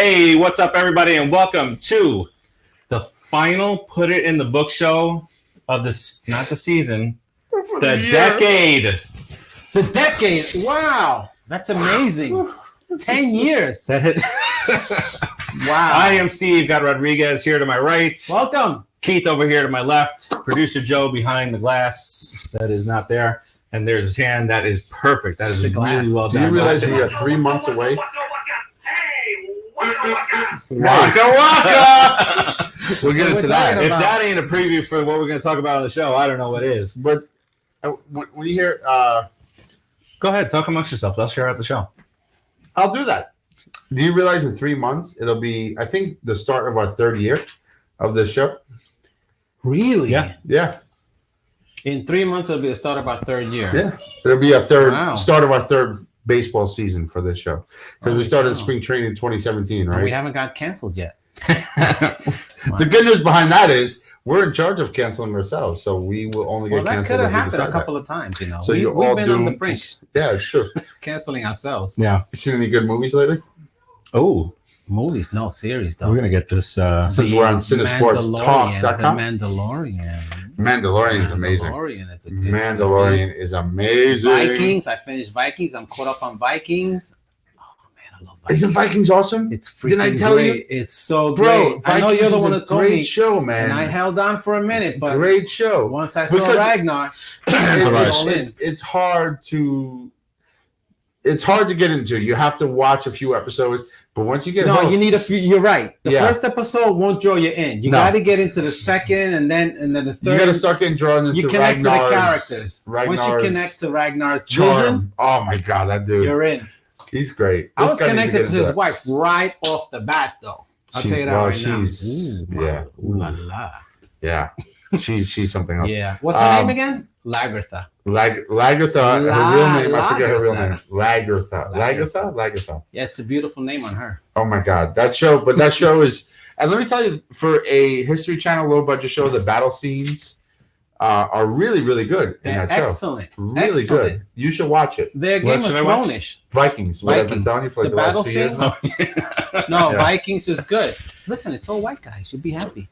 Hey, what's up, everybody, and welcome to the final Put It in the Book show of this, not the season, the decade. The decade. Wow. That's amazing. 10 years. That hit. Wow. I am Steve. Got Rodriguez here to my right. Welcome. Keith over here to my left. Producer Joe behind the glass. That is not there. And there's his hand. That is perfect. That is really well done. Do you realize we are 3 months away? Waka! We'll get into that. If that ain't a preview for what we're going to talk about on the show, I don't know what is. But when you hear... Go ahead. Talk amongst yourself. Let's share out the show. I'll do that. Do you realize in 3 months, it'll be, I think, the start of our third year of this show? Really? Yeah. In 3 months, it'll be the start of our third year. Yeah. It'll be start of our third baseball season for this show. Because we started spring training in 2017, right? We haven't got canceled yet. The good news behind that is we're in charge of canceling ourselves, so we will only get canceled. That could have happened a couple of times, you know. So we've been on the brink. Yeah, it's true. Canceling ourselves. Yeah. You seen any good movies lately? Oh. Movies, no, series, though. We're going to get this. Since we're on CineSportsTalk.com. Mandalorian is amazing. Mandalorian is a good Mandalorian is amazing. Vikings, I finished Vikings. I'm caught up on Vikings. Oh, man, I love Vikings. Isn't Vikings awesome? It's freaking great. It's so Bro, great. I know you're the one that told me. Great show, man. And I held on for a minute, but great show. Once I saw Ragnar, it's hard to get into. You have to watch a few episodes, but once you get hooked, you need a few. You're right. The first episode won't draw you in. You got to get into the second, and then the third. You got to start getting drawn into. You connect to the characters. Once you connect to Ragnar's vision, oh my god, that dude! You're in. He's great. I was connected to his wife right off the bat, though. I'll tell you that right now. Ooh la la. Yeah, she's something else. Yeah. What's her name again? Lagertha. Lagertha. Her real name. I forget her real name. Lagertha. Yeah, it's a beautiful name on her. Oh my god, that show is. And let me tell you, for a History Channel low budget show, the battle scenes are really, really good in that show. Excellent. Really good. You should watch it. They're Game of Thrones-ish. Vikings. What I've been telling you for the last 2 years. No, Vikings is good. Listen, it's all white guys. You'll be happy.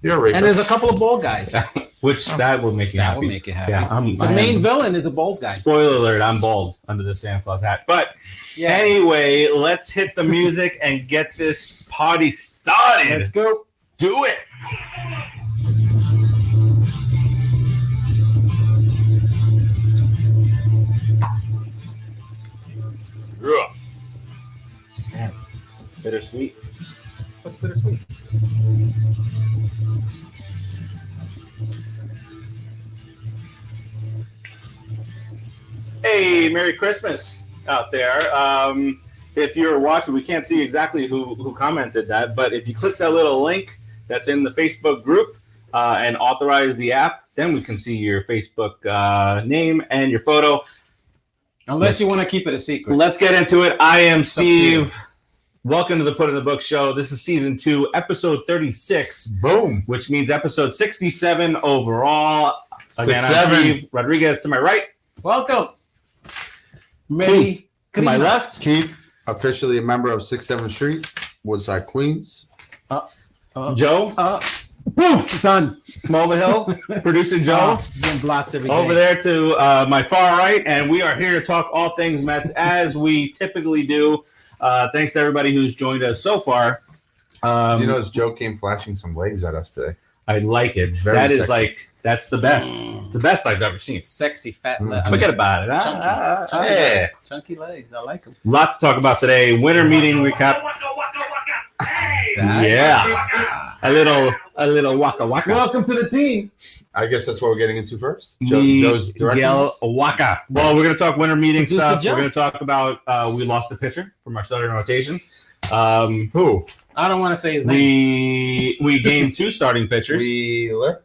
You're a rapist. And there's a couple of bald guys. Which that will make you happy. That will make you happy. Yeah, the main villain is a bald guy. Spoiler alert, I'm bald under the Santa Claus hat. But anyway, let's hit the music and get this party started. Let's go. Do it. Yeah. Bittersweet. What's bittersweet? Hey, Merry Christmas out there. If you're watching, we can't see exactly who commented that, but if you click that little link that's in the Facebook group and authorize the app, then we can see your Facebook name and your photo. Unless you want to keep it a secret. Let's get into it. I am Steve. Welcome to the Put in the Book show. This is season 2, episode 36. Boom. Which means episode 67 overall. Again, 67. I'm Steve Rodriguez to my right. Welcome. Keith to my left. Keith, officially a member of 6th Street, Woodside, Queens. Joe. Poof, done. Mulvihill. Producer Joe. Being blocked every day. Over there to my far right. And we are here to talk all things Mets as we typically do. Thanks to everybody who's joined us so far. Did you notice Joe came flashing some legs at us today? I like it. That is sexy. That's the best. It's the best I've ever seen. Sexy fat legs. Forget about it. Chunky legs. I like them. Lots to talk about today. Winter meeting recap. Yeah. A little waka waka. Welcome to the team. I guess that's what we're getting into first. Joe's directing. Waka. Well, we're going to talk winter meeting stuff. Joe. We're going to talk about we lost a pitcher from our starting rotation. Who? I don't want to say his name. We gained 2 starting pitchers. Wheeler.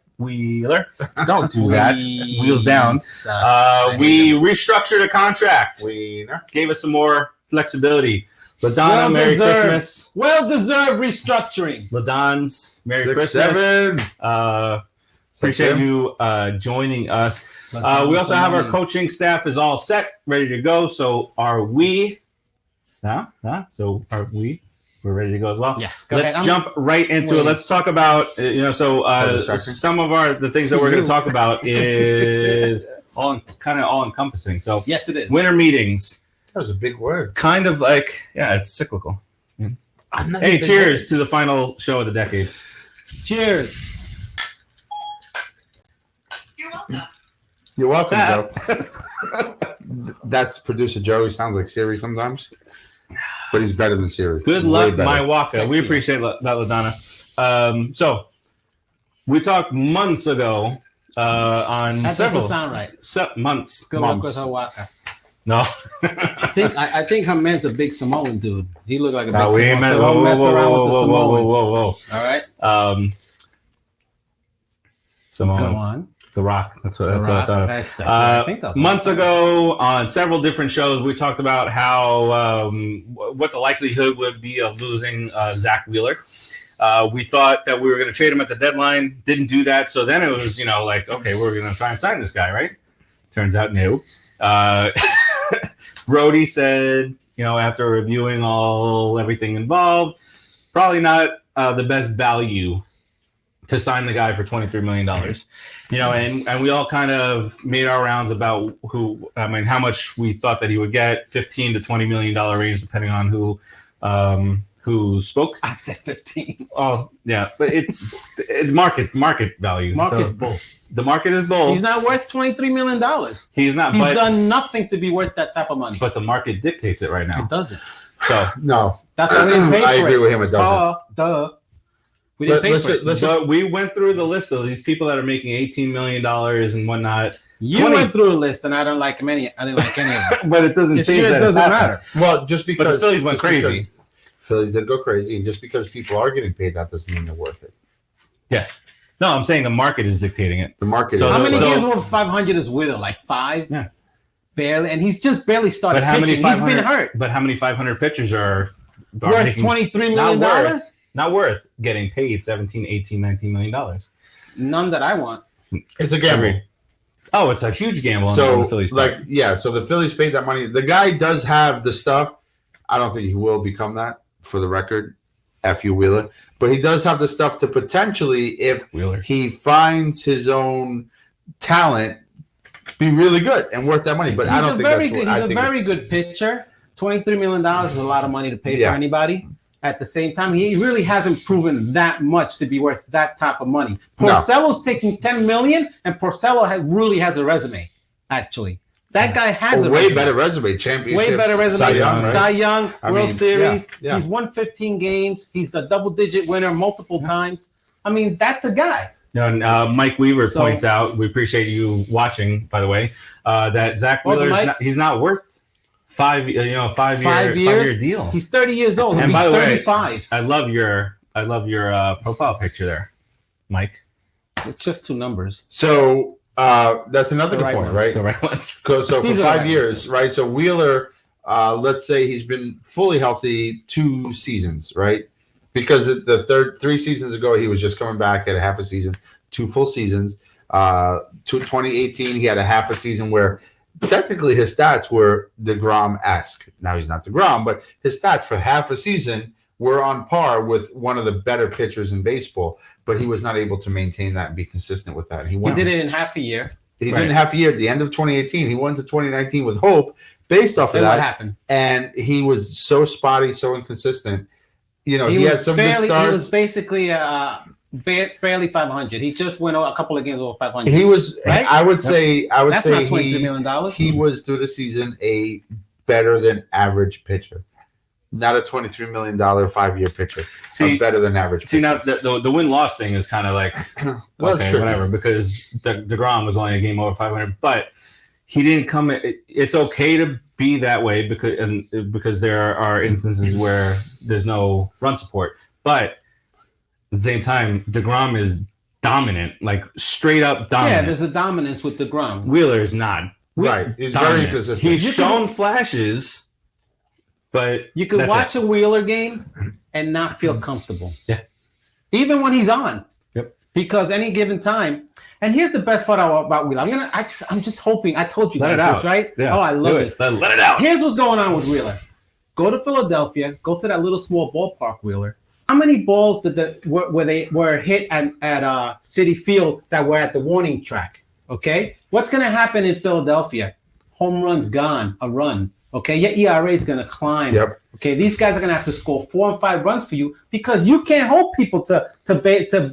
Don't do that. Wheels down. We restructured a contract. Gave us some more flexibility. LaDonna, Merry Christmas. Well-deserved restructuring. LaDon's, Merry Christmas. Appreciate you joining us. We also have our coaching staff is all set, ready to go. So are we. Yeah. So we're ready to go as well. Yeah. Let's jump right into it. Let's talk about some of the things that we're going to talk about is all encompassing. So yes, it is. Winter meetings. That was a big word. Kind of like it's cyclical. Hey, cheers to the final show of the decade. Cheers. You're welcome, Joe. That's producer Joe. He sounds like Siri sometimes, but he's better than Siri. Good luck, my Wacha. We appreciate that, LaDonna. So we talked months ago on that several. That doesn't sound right. Months. Good luck with her Wacha. No. I think her man's a big Samoan dude. He looked like a big Samoan. So don't mess around with the Samoans. Whoa. All right. Samoans. Go on. The Rock. That's what I thought. That's what I think of. Months ago, on several different shows, we talked about how what the likelihood would be of losing Zach Wheeler. We thought that we were going to trade him at the deadline. Didn't do that. So then it was, okay, we're going to try and sign this guy, right? Turns out, no. Brody said, after reviewing everything involved, probably not the best value to sign the guy for $23 million. And we all kind of made our rounds about how much we thought that he would get, $15 to $20 million range, depending on who spoke. I said 15. Oh, yeah. But it's market value. Market's bull. The market is bull. He's not worth $23 million. He's not. He's done nothing to be worth that type of money. But the market dictates it right now. It doesn't. So, no. That's why we didn't pay for it. I agree with him. It doesn't. Duh. We didn't pay for it. But we went through the list of these people that are making $18 million and whatnot. You went through a list, and I didn't like any of them. But it doesn't change that. It doesn't matter. Well, just because but the Phillies went crazy. Phillies did go crazy, and just because people are getting paid, that doesn't mean they're worth it. Yes. No, I'm saying the market is dictating it. The market. So how many games over 500 is Wheeler? Like 5? Yeah. Barely, and he's just barely started pitching. He's been hurt. But how many 500 pitchers are worth $23 million? Not worth getting paid $17, $18, $19 million. None that I want. It's a gamble. Oh, it's a huge gamble. So, on the Phillies so the Phillies paid that money. The guy does have the stuff. I don't think he will become that, for the record. F you, Wheeler. But he does have the stuff to potentially, if he finds his own talent, be really good and worth that money. But I don't think that's what I think. He's a very good pitcher. $23 million is a lot of money to pay for anybody. At the same time, he really hasn't proven that much to be worth that type of money. Porcello's taking $10 million, and Porcello really has a resume, actually. That guy has a way better resume. Championships. Way better resume. Cy Young, World Series. Yeah. He's won 15 games. He's the double-digit winner multiple times. I mean, that's a guy. Mike Weaver points out, we appreciate you watching, by the way, that Zach Wheeler, he's not worth 5 year deal. He's 30 years old. And by the 35. way, I love your profile picture there, Mike. It's just 2 numbers. So that's another good point, right? The right ones. So for 5 years, right? So Wheeler, let's say he's been fully healthy 2 seasons, right? Because the 3 seasons ago, he was just coming back at a half a season, 2 full seasons. 2018, he had a half a season where technically his stats were DeGrom-esque. Now he's not DeGrom, but his stats for half a season were on par with one of the better pitchers in baseball, but he was not able to maintain that and be consistent with that. He did it in half a year. He did it in half a year. At the end of 2018, he went to 2019 with hope based off of that. What happened? And he was so spotty, so inconsistent. He had some good starts. He was basically barely 500. He just went a couple of games over 500. He was, right? I would say not $23 million. He was through the season a better than average pitcher. Not a $23 million 5-year pitcher. A better than average pitcher. Now the win-loss thing is kind of like, okay, whatever, because DeGrom was only a game over 500, but he didn't come. It's okay to be that way because there are instances where there's no run support, but at the same time, DeGrom is dominant, like straight up dominant. Yeah, there's a dominance with DeGrom. Wheeler's not. Right. He's very inconsistent. He's shown flashes, but you can watch a Wheeler game and not feel comfortable. Yeah. Even when he's on. Yep. Because any given time. And here's the best part about Wheeler. I'm just hoping. I told you guys this, right? Yeah. Oh, I love this. Let it out. Here's what's going on with Wheeler. Go to Philadelphia. Go to that little small ballpark, Wheeler. How many balls were hit at Citi Field that were at the warning track? Okay, what's going to happen in Philadelphia? Home runs gone, a run. Okay, your ERA is going to climb. Yep. Okay, these guys are going to have to score 4 and 5 runs for you because you can't hold people to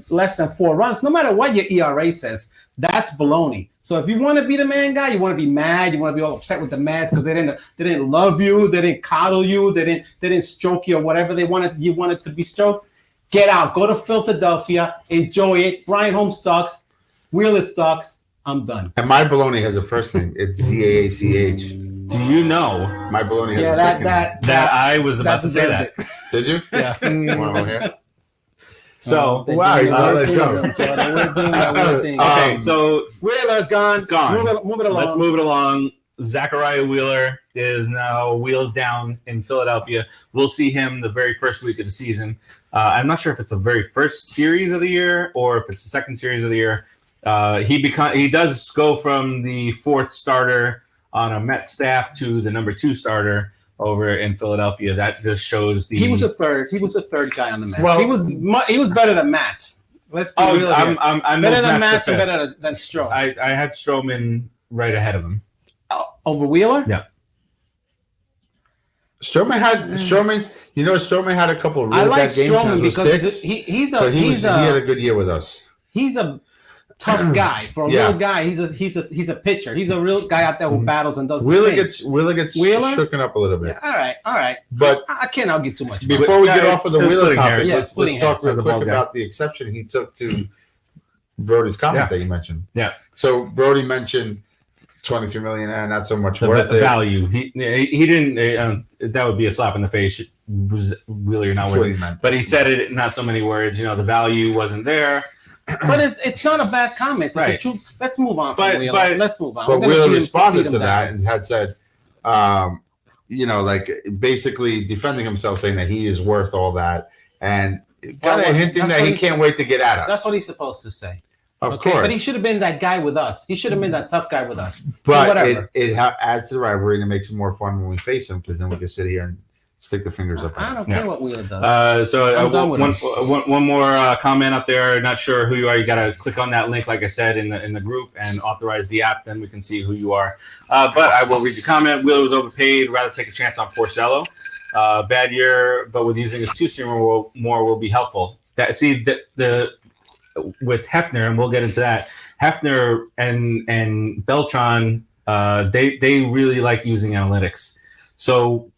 less than 4 runs, no matter what your ERA says. That's baloney. So if you want to be the man guy, you want to be mad, you want to be all upset with the Mets because they didn't love you, they didn't coddle you, they didn't stroke you or whatever you wanted to be stroked. Get out, go to Philadelphia, enjoy it. Brian Holmes sucks, Wheeler sucks. I'm done. And my baloney has a first name. It's ZAACH. Do you know my baloney has a second name? That I was about to say that. Did you? Yeah. So wow, he's not let go. Okay, so Wheeler gone. Move it along. Let's move it along. Zachariah Wheeler is now wheels down in Philadelphia. We'll see him the very first week of the season. I'm not sure if it's the very first series of the year or if it's the second series of the year. He does go from the 4th starter on a Met staff to the number 2 starter over in Philadelphia. That just shows he was a third guy on the Mets. Well, he was better than Matt. Let's be real here. I'm better than Matt and better than Stroh. I had Stroman right ahead of him. Over Wheeler? Yeah. Stroman had a couple of really bad games. I like Stroman because he had a good year with us. He's a tough guy for a real guy. He's a pitcher. He's a real guy out there who battles and does. Wheeler gets shooken up a little bit. Yeah, all right. But I can't argue too much. Before we get off of the Wheeler topic, let's talk real quick about about the exception he took to Brody's comment that you mentioned. Yeah. So Brody mentioned $23 million and not so much worth the value. He didn't. That would be a slap in the face. Wheeler not worth it. But he said it in not so many words. The value wasn't there. But it's not a bad comment. Right. Let's move on. Let's move on. But Wheeler responded to that and had said, basically defending himself, saying that he is worth all that, and kind of hinting that he can't wait to get at us. That's what he's supposed to say. Of course. But he should have been that guy with us. He should have been that tough guy with us. But it adds to the rivalry and it makes it more fun when we face him because then we can sit here and stick the fingers up. I don't care what Wheeler does. One more comment up there. Not sure who you are. You got to click on that link, like I said, in the group and authorize the app. Then we can see who you are. But I will read your comment. Wheeler was overpaid. Rather take a chance on Porcello. Bad year, but with using his 2-seamer more will be helpful. With Hefner, and we'll get into that. Hefner and Beltran, they really like using analytics. So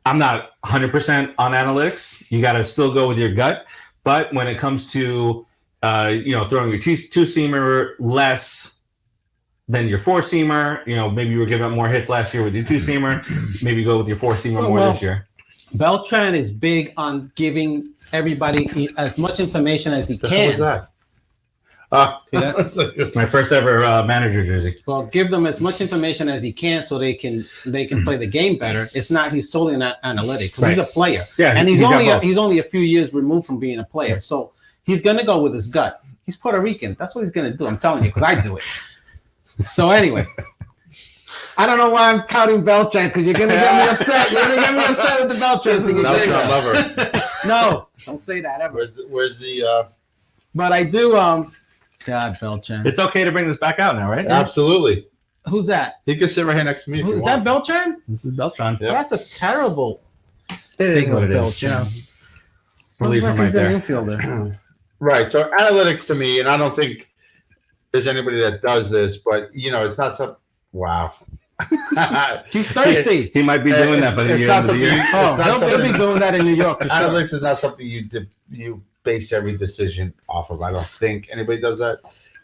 I'm not 100% on analytics. You got to still go with your gut. But when it comes to throwing your 2-seamer less than your 4-seamer, maybe you were giving up more hits last year with your 2-seamer. Maybe go with your 4-seamer more this year. Beltran is big on giving everybody as much information as he can. What was that? See that? My first ever manager jersey. Well, give them as much information as he can so they can play the game better. It's not he's solely an analytic. Right. He's a player. Yeah, and he's only a few years removed from being a player. Yeah. So he's gonna go with his gut. He's Puerto Rican. That's what he's gonna do. I'm telling you, because I do it. So anyway. I don't know why I'm touting Beltran because you're going to get me upset. You're going to get me upset with the Beltran thing. Beltran lover. No, don't say that ever. Where's the But I do, God, Beltran. It's okay to bring this back out now, right? Absolutely. Who's that? He can sit right here next to me. Who's that, Beltran? This is Beltran. Yep. That's a terrible thing is what it is. Yeah. Sounds like he's an infielder. Right. So analytics to me, and I don't think there's anybody that does this, but, it's not something. Wow. He's thirsty. He might be doing that, but he'll be doing that in New York. Analytics is not something you base every decision off of. I don't think anybody does that,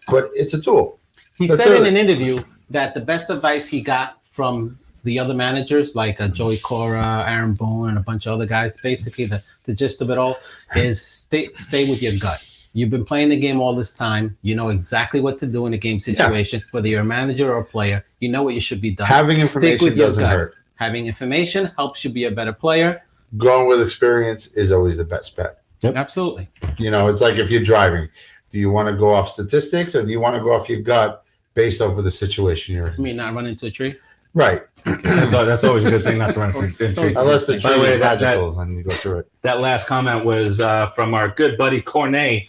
but it's a tool. He said in an interview that the best advice he got from the other managers, like Joey Cora, Aaron Boone, and a bunch of other guys, basically the gist of it all is stay with your gut. You've been playing the game all this time. You know exactly what to do in a game situation, whether you're a manager or a player. You know what you should be done. Having information doesn't hurt. Having information helps you be a better player. Going with experience is always the best bet. Yep. Absolutely. It's like if you're driving, do you want to go off statistics or do you want to go off your gut based off of the situation you're in? You mean not run into a tree? Right. That's always a good thing not to run through trees. Unless the tree By the way, is magical and you go through it. That last comment was from our good buddy Cornet.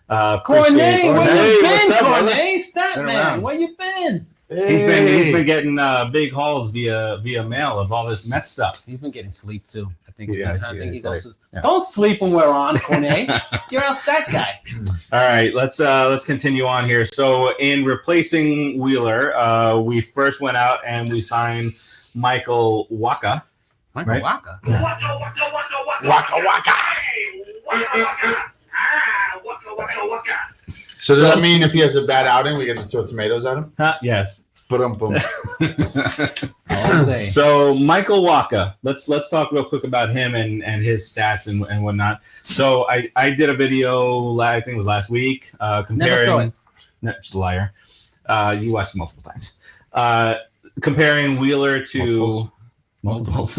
Cornet, where you been, what's up, Cornet? Statman, where you been? He's been getting big hauls via mail of all this Met stuff. He's been getting sleep too. I think he goes. Yeah. Don't sleep when we're on, Cornet. You're a stat guy. All right, let's continue on here. So in replacing Wheeler, we first went out and we signed Michael Wacha. Michael Wacha. Yeah. Waka. So does that mean if he has a bad outing, we get to throw tomatoes at him? Yes. Boom. So Michael Wacha, let's talk real quick about him and his stats and whatnot. So I did a video, I think it was last week, comparing. Never saw it. No, just a liar. You watched it multiple times. Comparing Wheeler to multiples.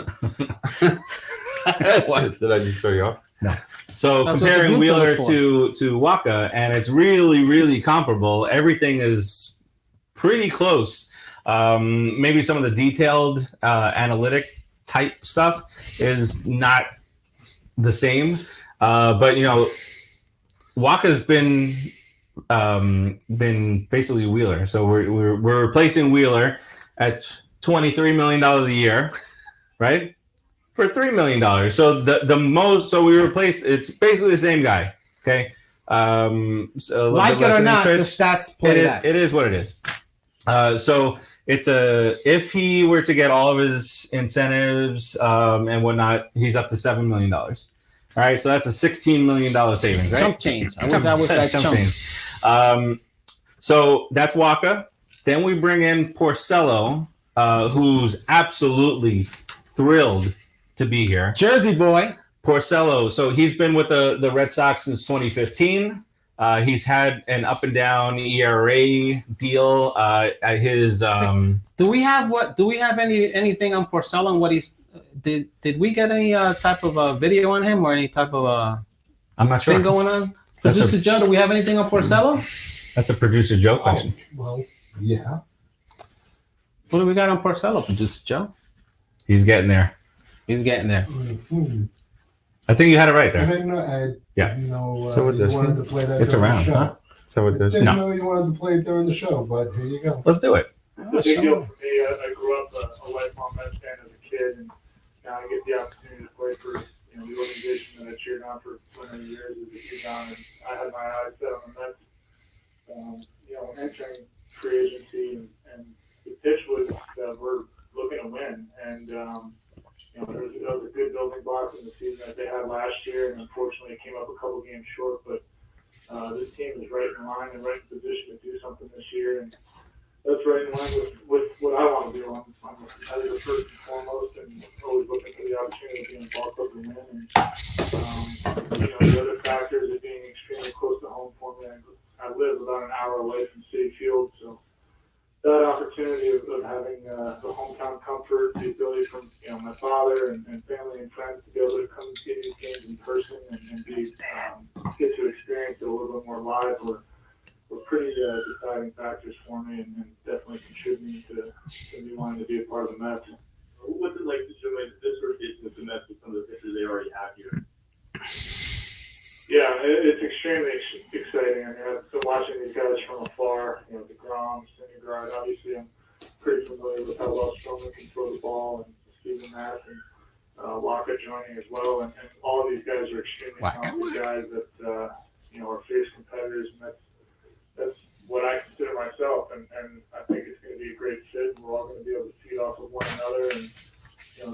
What? Did I just throw you off? No. So comparing Wheeler to Wacha, and it's really, really comparable. Everything is pretty close. Maybe some of the detailed analytic type stuff is not the same. But Wacha's been basically Wheeler. So we're replacing Wheeler at $23 million a year, right? For $3 million. So the most, so we replaced, it's basically the same guy. Okay. So like it or not, the stats play that. It is what it is. So it's if he were to get all of his incentives and whatnot, he's up to $7 million. All right. So that's a $16 million savings, right? Chump change. I wish that chump change. So that's Wacha. Then we bring in Porcello, who's absolutely thrilled to be here. Jersey boy. Porcello. So he's been with the Red Sox since 2015. He's had an up and down ERA deal. His Do we have anything on Porcello and what he's did we get any type of a video on him or any type of I'm not sure thing going on? Producer Joe, do we have anything on Porcello? That's a Producer Joe question. Well, yeah. What do we got on Porcello, Producer Joe? He's getting there. He's getting there. Mm-hmm. I think you had it right I there. didn't know, So what you this? wanted to play that It's during around, the show. huh? So what this? Didn't No. know you wanted to play it during the show, but here you go. Let's do it. It's a big deal for me. I grew up a lifelong Mets fan as a kid, and now I get the opportunity to play for the organization that I cheered on for so many years as a kid down, and I had my eyes set on the Mets. Entering free agency, and the pitch was that we're looking to win, and there was a good building block in the season that they had last year, and unfortunately it came up a couple games short, but this team is right in line and right in position to do something this year, and that's right in line with what I want to do. I'm a competitor first and foremost, and always looking for the opportunity to be in the ball club and win. And the other factors of being extremely close to home for me. I live about an hour away from Citi Field, so that opportunity of having the hometown comfort, the ability from my father and family and friends to be able to come and see these games in person and get to experience it a little bit more live were pretty deciding factors for me and definitely contributing to me wanting to be a part of the Mets. What's it like to simulate this rotation with the Mets with some of the pitchers they already have here? Yeah, it's extremely exciting. I mean, I've been watching these guys from afar. DeGrom, Syndergaard. Obviously, I'm pretty familiar with how well Stroman can throw the ball, and Steven Matz and Wacha joining as well. And all of these guys are extremely talented guys that are fierce competitors, and that's what I consider myself. And I think it's going to be a great fit. And we're all going to be able to feed off of one another. And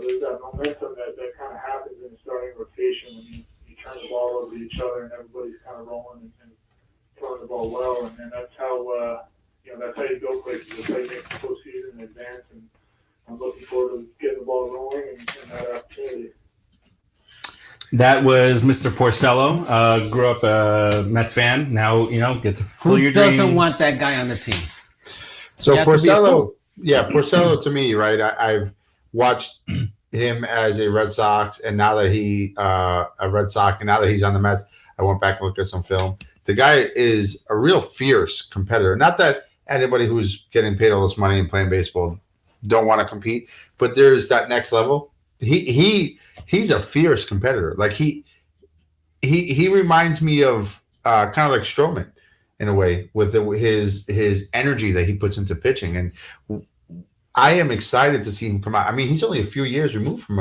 there's that momentum that kind of happens in the starting rotation when you turn the ball over to each other and everybody's kind of rolling and throwing the ball well, and that's how you go places. That's how you make the postseason in advance, and I'm looking forward to getting the ball rolling and that opportunity. That was Mr. Porcello. Grew up a Mets fan. Now get to fulfill your dreams. Who doesn't want that guy on the team? So Porcello to me, right? I've watched him as a Red Sox, and now that he's on the Mets, I went back and looked at some film. The guy is a real fierce competitor. Not that anybody who's getting paid all this money and playing baseball don't want to compete, but there's that next level. He's a fierce competitor. Like he reminds me of kind of like Stroman in a way with his energy that he puts into pitching, and I am excited to see him come out. I mean, he's only a few years removed from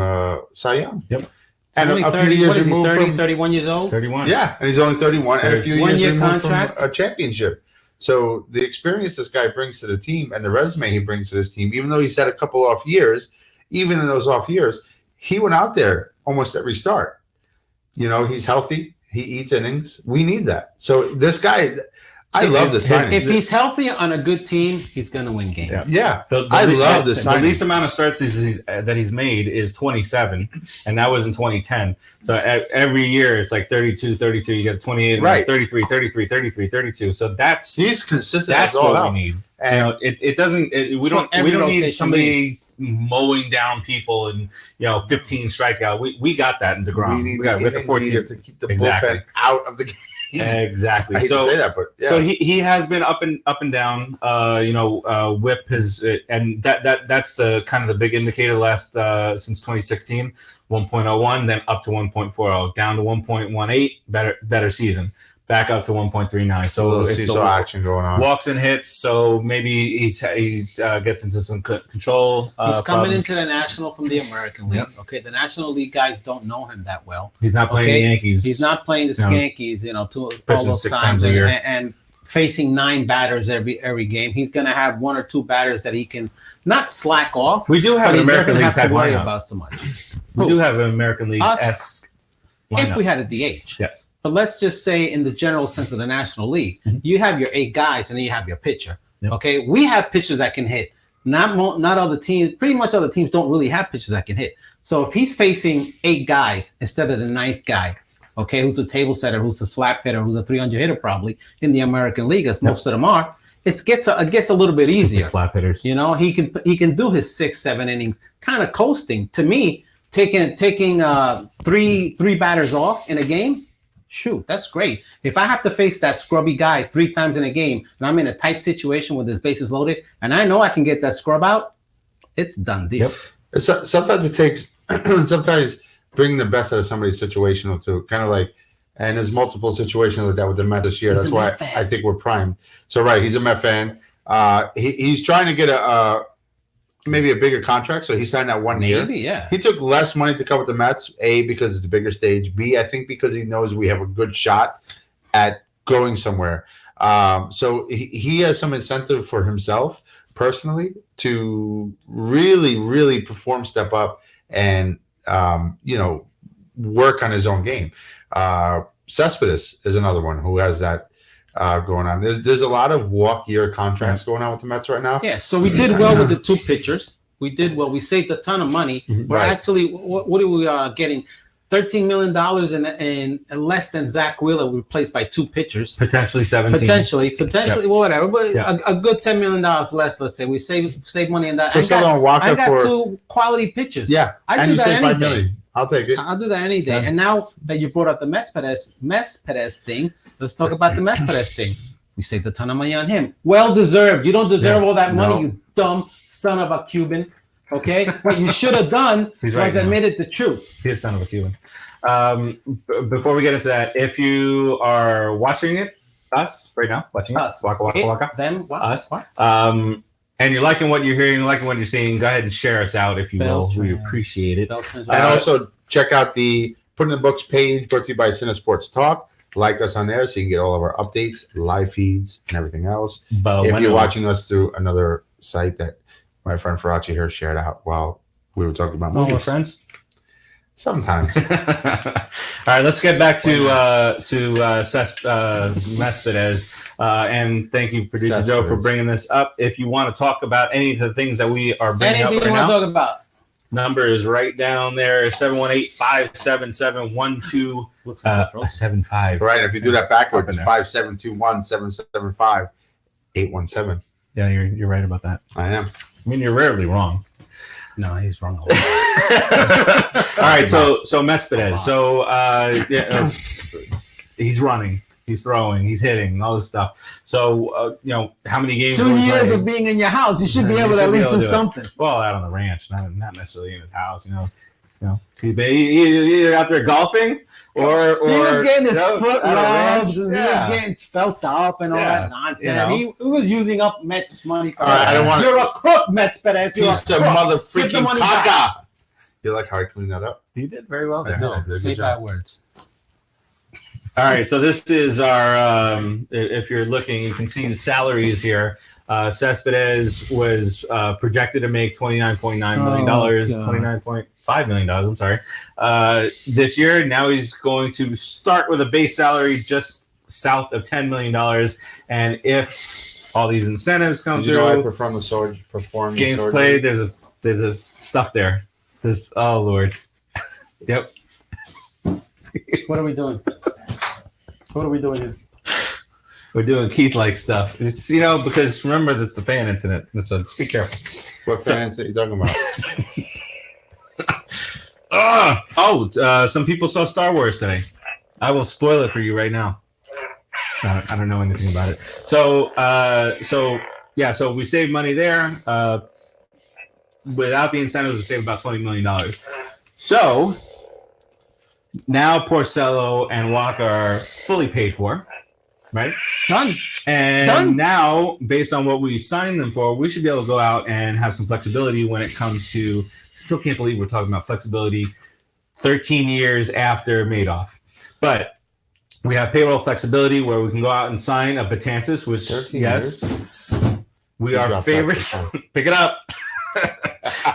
Cy Young. Yep. And only a 30, few years what is he, removed 30, from 31 years old? 31. Yeah, and he's only 31 and a few One years year removed contract. from a championship. So the experience this guy brings to the team and the resume he brings to this team, even though he's had a couple off years, even in those off years, he went out there almost every start. You know, he's healthy. He eats innings. We need that. So this guy, I love the signing. If he's healthy on a good team, he's going to win games. Yeah. I love the signing. The least amount of starts that he's made is 27, and that was in 2010. So every year it's like 32. You get 28, right? 33, 32. So he's consistent. That's what we need. And it doesn't. We don't need somebody mowing down people and 15 strikeout. We got that in DeGrom. We got the 14 to keep the bullpen out of the game. Exactly. I hate to say that, but yeah. So he has been up and down. Whip has, and that's the kind of the big indicator last since 2016. 1.01, then up to 1.40, down to 1.18. Better season. Back up to 1.39. So it's the action going on. Walks and hits. So maybe he gets into some control. He's coming into the National from the American League. Yep. Okay, the National League guys don't know him that well. He's not playing the Yankees. He's not playing the Skankies. All those 6 times a year, and facing 9 batters every game. He's going to have 1 or 2 batters that he can not slack off. We do have an American League type type worry lineup. about so much. We do have an American League-esque lineup. If we had a DH, yes. But let's just say in the general sense of the National League, you have your 8 guys and then you have your pitcher. Yep. Okay, we have pitchers that can hit. Not other teams. Pretty much other teams don't really have pitchers that can hit. So if he's facing 8 guys instead of the 9th guy, okay, who's a table setter, who's a slap hitter, who's a 300 hitter probably in the American League, as most of them are, it gets a little bit easier. Slap hitters. He can do his 6-7 innings, kind of coasting. To me, taking 3 batters off in a game. Shoot, that's great. If I have to face that scrubby guy 3 times in a game and I'm in a tight situation with his bases loaded and I know I can get that scrub out, it's done deal. Yep. Sometimes it takes sometimes bringing the best out of somebody's situational too. Kind of like, and there's multiple situations like that with the Mets this year. That's why I think we're primed. So right, he's a Met fan. He's trying to get maybe a bigger contract, so he signed that 1 year. Maybe, yeah. He took less money to come with the Mets, A, because it's a bigger stage, B, I think because he knows we have a good shot at going somewhere. So he has some incentive for himself personally to really, really perform, step up, and, work on his own game. Cespedes is another one who has that going on. There's a lot of walk-year contracts going on with the Mets right now. Yeah, so we did well with the 2 pitchers. We did well. We saved a ton of money. We're actually, what are we getting? $13 million in less than Zach Wheeler replaced by 2 pitchers. Potentially 17. Potentially, well, whatever. But a good $10 million less, let's say. We save money in that. Porcello and Wacha I got 2 quality pitchers. Yeah, I do that any day. I'll take it. I'll do that any day. Yeah. And now that you brought up the Messpedes thing, let's talk about the Messpedes thing. We saved a ton of money on him. Well deserved. You don't deserve all that money, you dumb son of a Cuban. Okay? What you should have done was admitted the truth. He's a son of a Cuban. Before we get into that, if you are watching us right now, Waka, them, us, and you're liking what you're hearing, liking what you're seeing, go ahead and share us out if you will. We appreciate it. And also check out the Put in the Books page brought to you by CineSportsTalk. Like us on there so you can get all of our updates, live feeds, and everything else. If you're watching us through another site that my friend Farace here shared out while we were talking about movies. We're friends? Sometimes. All right, let's get back to Messpedes. And thank you, Producer Joe, for bringing this up. If you want to talk about any of the things that we are bringing up right now. Anything you want to talk about? Number is right down there, 718-577-1275. Right, if you do that backwards, it's 5721-775-817. Yeah, you're right about that. I am. I mean, you're rarely wrong. No, he's wrong. All right, so Messpedes. So he's running. He's throwing, he's hitting, all this stuff. So, how many games? 2 years of being in your house, you should be able to at least do something. Well, out on the ranch, not necessarily in his house. He's either out there golfing or he was getting his foot rubbed, he was Yeah. getting felt up and all that nonsense. He was using up Mets money. All right, I don't want. You're a crook, Messpedes. You're a Piece of crook. mother Give the freaking money caca. back. You like how I cleaned that up? He did very well there. Say bad words. All right, so this is our. If you're looking, you can see the salaries here. Cespedes was projected to make $29.9 million, $29.5 million. I'm sorry. This year, now he's going to start with a base salary just south of $10 million, and if all these incentives come through, I perform the surgery. Games played. There's a stuff there. Oh Lord. Yep. What are we doing? What are we doing here? We're doing Keith-like stuff. It's because remember that the fan incident. So just be careful. What fan incident are you talking about? Some people saw Star Wars today. I will spoil it for you right now. I don't know anything about it. So we saved money there. Without the incentives, we saved about $20 million. So now Porcello and Wacha are fully paid for, right? Done. And now, based on what we signed them for, we should be able to go out and have some flexibility when it comes to. Still can't believe we're talking about flexibility 13 years after Madoff. But we have payroll flexibility where we can go out and sign a Betances, which, yes, we are favorites. Pick it up.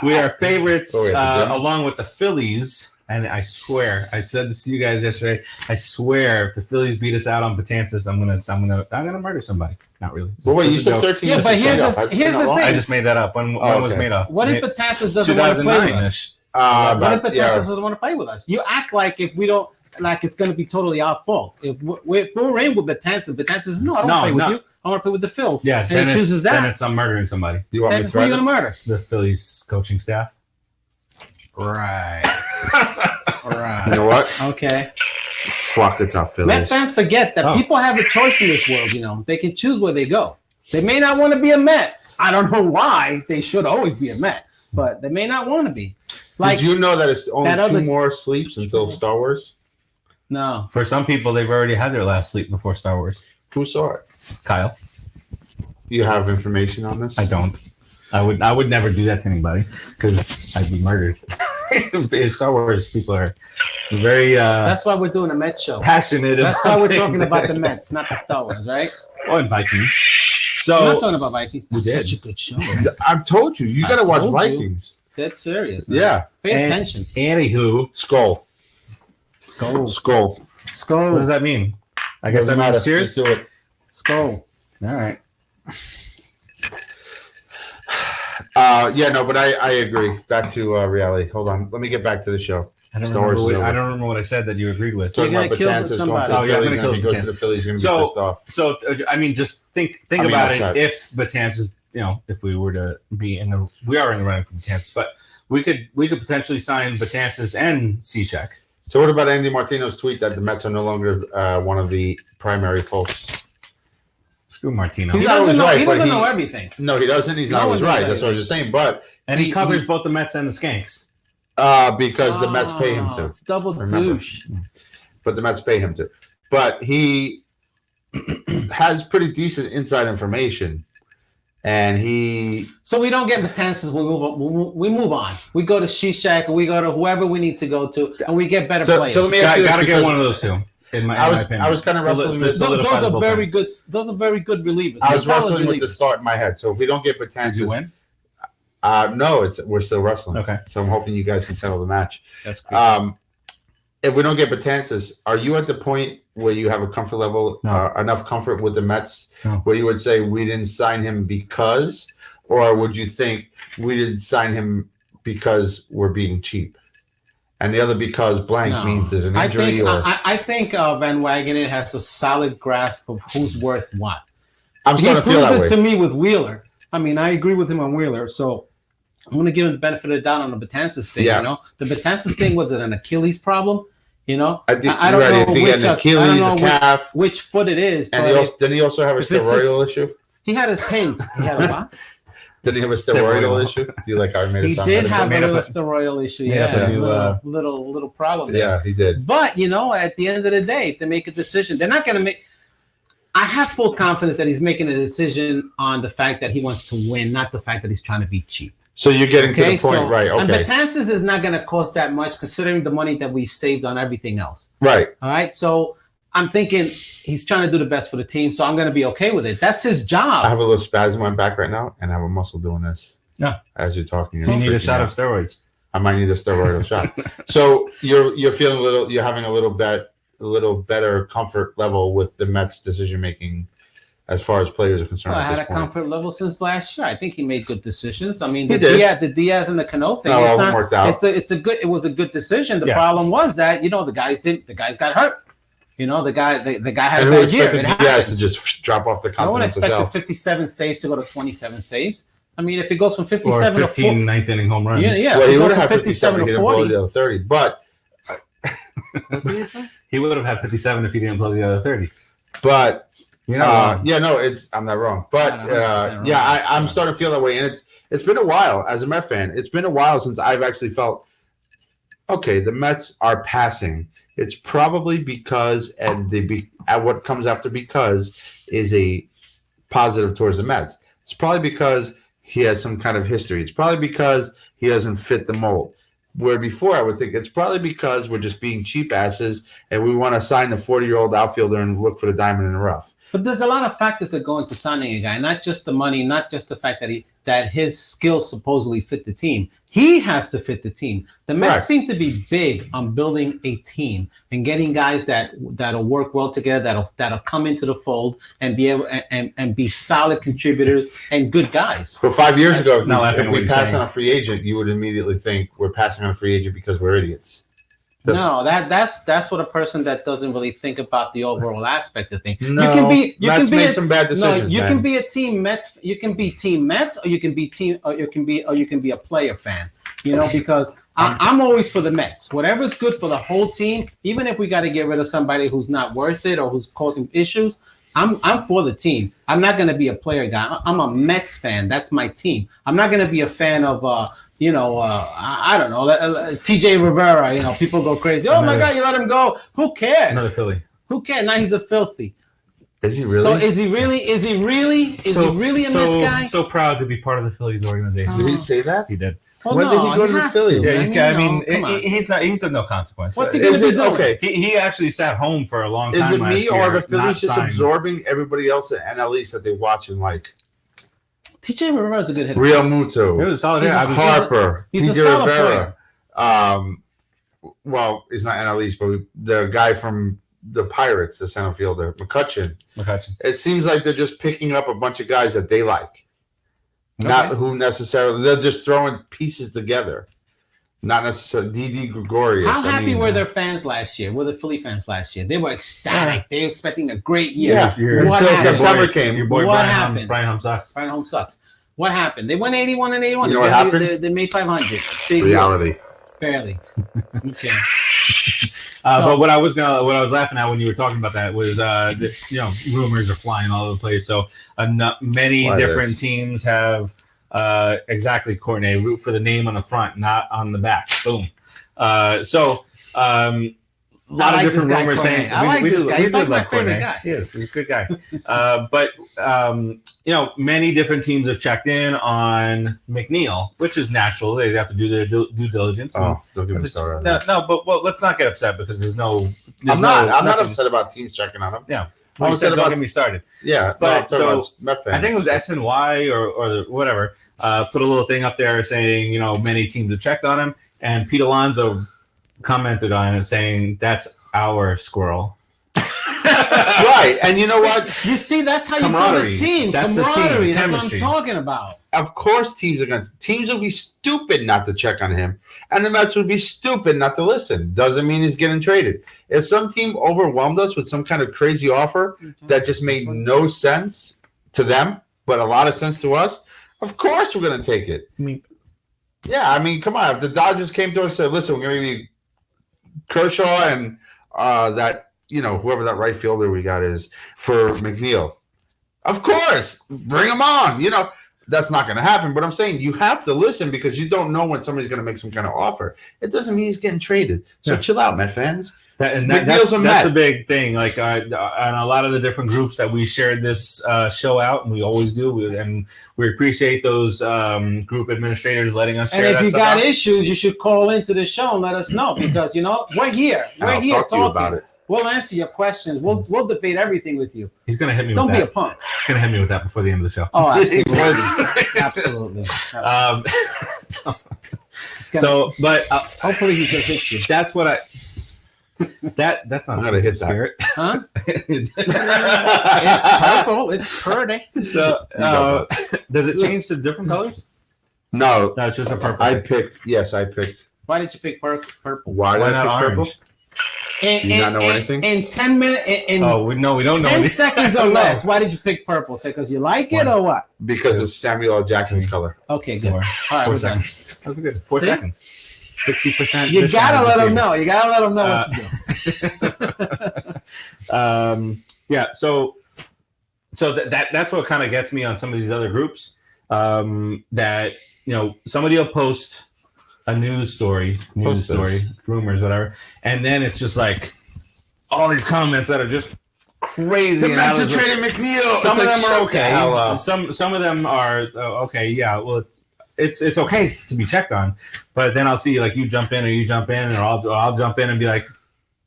We are favorites along with the Phillies. And I swear, I said this to you guys yesterday. I swear, if the Phillies beat us out on Betances, I'm gonna murder somebody. Not really. Well, wait, you said 13 years. Yeah, but here's the thing. I just made that up. When was Madoff? What if Betances doesn't want to play with us? What if Betances doesn't want to play with us? You act like if we don't, like it's going to be totally our fault. If we're in with Betances, no, I don't want to play with you. I want to play with the Phils. Yeah, and he chooses that. Then it's I'm murdering somebody. Do you want me to Who are you threaten going to murder? The Phillies coaching staff. Right. Right. You know what? Okay. Fwakata Phillies. Met fans forget that people have a choice in this world. They can choose where they go. They may not want to be a Met. I don't know why. They should always be a Met, but they may not want to be. Did you know that it's only two more sleeps until Star Wars? No. For some people, they've already had their last sleep before Star Wars. Who saw it? Kyle. You have information on this? I don't. I would never do that to anybody because I'd be murdered. Star Wars people are very that's why we're doing a Mets show. Passionate. That's why we're talking about the Mets, not the Star Wars, right? Or Vikings. So we're not talking about Vikings. That's such a good show. I've told you. You got to watch Vikings. That's serious. Yeah. Pay attention. Anywho. Skull. What does that mean? I guess that means cheers. Do it. Skull. All right. But I agree. Back to reality. Hold on. Let me get back to the show. I don't remember what I said that you agreed with. Talking about Betances going to the Phillies, and he goes to the Phillies, you're going to be pissed off. So, I mean, just think about it. If Betances, if we were to be we are in the running for Betances, but we could potentially sign Betances and Cishek. So what about Andy Martino's tweet that the Mets are no longer one of the primary folks? Screw Martino. He doesn't know everything. No, he doesn't. He's not always right. That's what I was just saying. But he covers both the Mets and the Skanks. Because the Mets pay him to. Double douche. But the Mets pay him to. But he has pretty decent inside information. And so we don't get Betances. We move on. We go to Cishek, or we go to whoever we need to go to, and we get better players. So let me ask you, gotta get one of those two. I was kind of wrestling with those are very good. Those are very good relievers. I was wrestling with the start in my head. So if we don't get Betances, did you win? No, we're still wrestling. Okay. So I'm hoping you guys can settle the match. That's great. If we don't get Betances, are you at the point where you have a comfort level, enough comfort with the Mets, where you would say we didn't sign him because, or would you think we didn't sign him because we're being cheap? And the other because blank means there's an injury. I think Van Wagenen has a solid grasp of who's worth what. I'm starting to feel that way. He proved it to me with Wheeler. I mean, I agree with him on Wheeler, so I'm going to give him the benefit of the doubt on the Betances thing. The Betances thing was an Achilles problem. You know, I think I don't you're right. know I think which he had an Achilles, a calf, which foot it is. and But didn't he also have a steroidal issue? he had a pain. He had a what? Did he have a steroidal issue? Do you like how I made it He sound did better? have a little steroidal issue. Yeah, little problem there. Yeah, he did. But you know, at the end of the day, if they make a decision, they're not going to make. I have full confidence that he's making a decision on the fact that he wants to win, not the fact that he's trying to be cheap. So you're getting to the point, right? Okay. And Betances is not going to cost that much, considering the money that we've saved on everything else. Right. All right. So I'm thinking he's trying to do the best for the team, so I'm going to be okay with it. That's his job. I have a little spasm in my back right now, and I have a muscle doing this. Yeah. As you're talking, you need a shot of steroids. I might need a steroidal shot. So you're feeling you're having a little better comfort level with the Mets decision making as far as players are concerned. Well, I had a comfort level since last year. I think he made good decisions. I mean, the Diaz and the Cano thing. Worked out. It was a good decision. The problem was that the guys got hurt. The guy had a bad year. Diaz to just drop off the continental shelf. No one expected 57 saves to go to 27 saves. I mean, if it goes from 57 or 15 to 40, ninth inning home runs. Yeah. Well, he would have had 57 if he didn't blow the other 30. But he would have had 57 if he didn't blow the other 30. But you're not wrong. I'm not wrong. But I'm starting to feel that way, and it's been a while as a Met fan. It's been a while since I've actually felt okay. The Mets are passing. It's probably because what comes after because is a positive towards the Mets. It's probably because he has some kind of history. It's probably because he doesn't fit the mold. Where before I would think it's probably because we're just being cheap asses and we want to sign the 40-year-old outfielder and look for the diamond in the rough. But there's a lot of factors that go into signing a guy, not just the money, not just the fact that his skills supposedly fit the team. He has to fit the team. The Mets seem to be big on building a team and getting guys that'll work well together, that'll come into the fold and be able and be solid contributors and good guys. But 5 years ago, if we pass on a free agent, you would immediately think we're passing on a free agent because we're idiots. That's what a person that doesn't really think about the overall aspect of things. No, you can be some bad decisions. You can be a team Mets. You can be team Mets, or you can be a player fan. Because I'm always for the Mets. Whatever's good for the whole team, even if we got to get rid of somebody who's not worth it or who's causing issues. I'm for the team. I'm not going to be a player guy. I'm a Mets fan. That's my team. I'm not going to be a fan of I don't know, TJ Rivera. People go crazy. Oh my God, you let him go. Who cares? Another Philly. Who cares? Now he's a filthy. Is he really? So is he really a Mets guy? So proud to be part of the Phillies organization. Did he say that? He did. Well, when did he go to the Phillies? Yeah, he's of no consequence. What's he going to do? Okay. He actually sat home for a long time. Is it last me year, or are the Phillies just signed. absorbing everybody else at NL East that they watch and like? TJ Rivera's a good hitter. Real Muto. It was a solid hitter. Harper. He's a TJ solid Rivera. Well, he's not NL East, but the guy from the Pirates, the center fielder, McCutchen. It seems like they're just picking up a bunch of guys that they like. Not who necessarily, they're just throwing pieces together. Not necessarily Didi Gregorius. How happy were their fans last year? Were the Philly fans last year? They were ecstatic. They were expecting a great year. Yeah, until September came. Your boy what Brian happened? Brian Home sucks. Brian Home sucks. What happened? They went 81 and 81. You know what happened? They made 500. Big reality. Barely. Okay. But what I was laughing at when you were talking about that was, rumors are flying all over the place. So many different teams have exactly, Courtney, root for the name on the front, not on the back. Boom. A lot of different rumors saying I like this guy. He's like my favorite guy. Yes, he's a good guy. But many different teams have checked in on McNeil, which is natural. They have to do their due diligence. Oh, don't give me started. No, but let's not get upset because there's no. I'm not upset about teams checking on him. Yeah. I'm upset don't get me started. Yeah, but so Met fans. I think it was SNY or whatever put a little thing up there saying many teams have checked on him, and Pete Alonso commented on it saying that's our squirrel. Right, and you know what? You see, that's how you build a team. That's the team. That's what I'm talking about. Of course, teams will be stupid not to check on him, and the Mets would be stupid not to listen. Doesn't mean he's getting traded. If some team overwhelmed us with some kind of crazy offer that just made no sense to them, but a lot of sense to us, of course we're going to take it. Come on. If the Dodgers came to us and said, "Listen, we're going to give you Kershaw and that whoever that right fielder we got is for McNeil. Of course, bring him on. That's not going to happen. But I'm saying you have to listen because you don't know when somebody's going to make some kind of offer. It doesn't mean he's getting traded. So chill out, Met fans. That's a big thing. Like on a lot of the different groups that we shared this show out, and we always do, and we appreciate those group administrators letting us share. And if you got out. Issues, you should call into the show and let us know because we're here. I'll talk to you about it. We'll answer your questions. We'll debate everything with you. He's gonna hit me. Don't with be that. a punk. He's gonna hit me with that before the end of the show. Oh, absolutely, absolutely. But hopefully he just hits you. That's what I. That's not gonna hit spirit, huh? It's purple. It's pretty. So, does it change to different colors? No, it's just a purple. I picked. Why did you pick purple? Why not orange? Purple? Do you not know anything? In 10 minutes. We don't know 10 anything. seconds or less. Why did you pick purple? Say because you like it or what? Because it's Samuel L. Jackson's color. Okay, good. All right, 4 we're seconds. That was good. 4 seconds. 60%. You gotta let them know. You gotta let them know what to do. Yeah. So that's what kind of gets me on some of these other groups. That somebody will post a news story, rumors, whatever, and then it's just like all these comments that are just crazy. The Mets are trading McNeil. Some of them are okay. Some of them are okay. Yeah. Well, it's okay to be checked on, but then I'll see like you jump in, or I'll jump in and be like,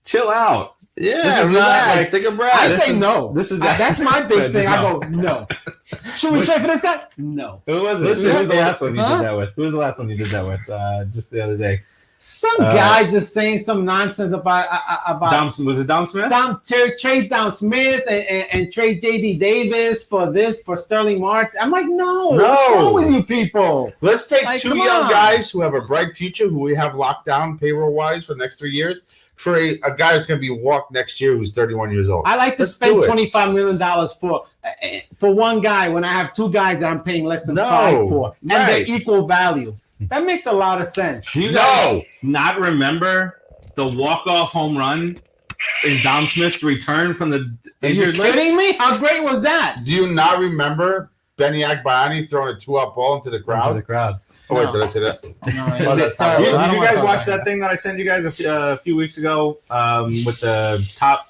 chill out. Yeah, relax. Take a breath. I say no. That's my big thing. No. I go no. Should we trade for this guy? No. Who was it? Who was the last one you did that with? Who was the last one you did that with? Just the other day. Some guy just saying some nonsense about was it Dom Smith? Trade Dom Smith and trade JD Davis for Sterling Marte. I'm like, no. What's wrong with you people? Let's take two young guys who have a bright future, who we have locked down payroll wise for the next 3 years, for a guy that's going to be walked next year who's 31 years old. I like to spend $25 million for one guy when I have two guys that I'm paying less than $5 for, and they're equal value. That makes a lot of sense. Do you guys not remember the walk-off home run in Dom Smith's return from the injured list? Are you kidding me? How great was that? Do you not remember Benny Agbayani throwing a 2-out ball into the crowd? Oh, wait, did I say that? No, that's terrible. Did you guys watch that thing that I sent you guys a few weeks ago with the top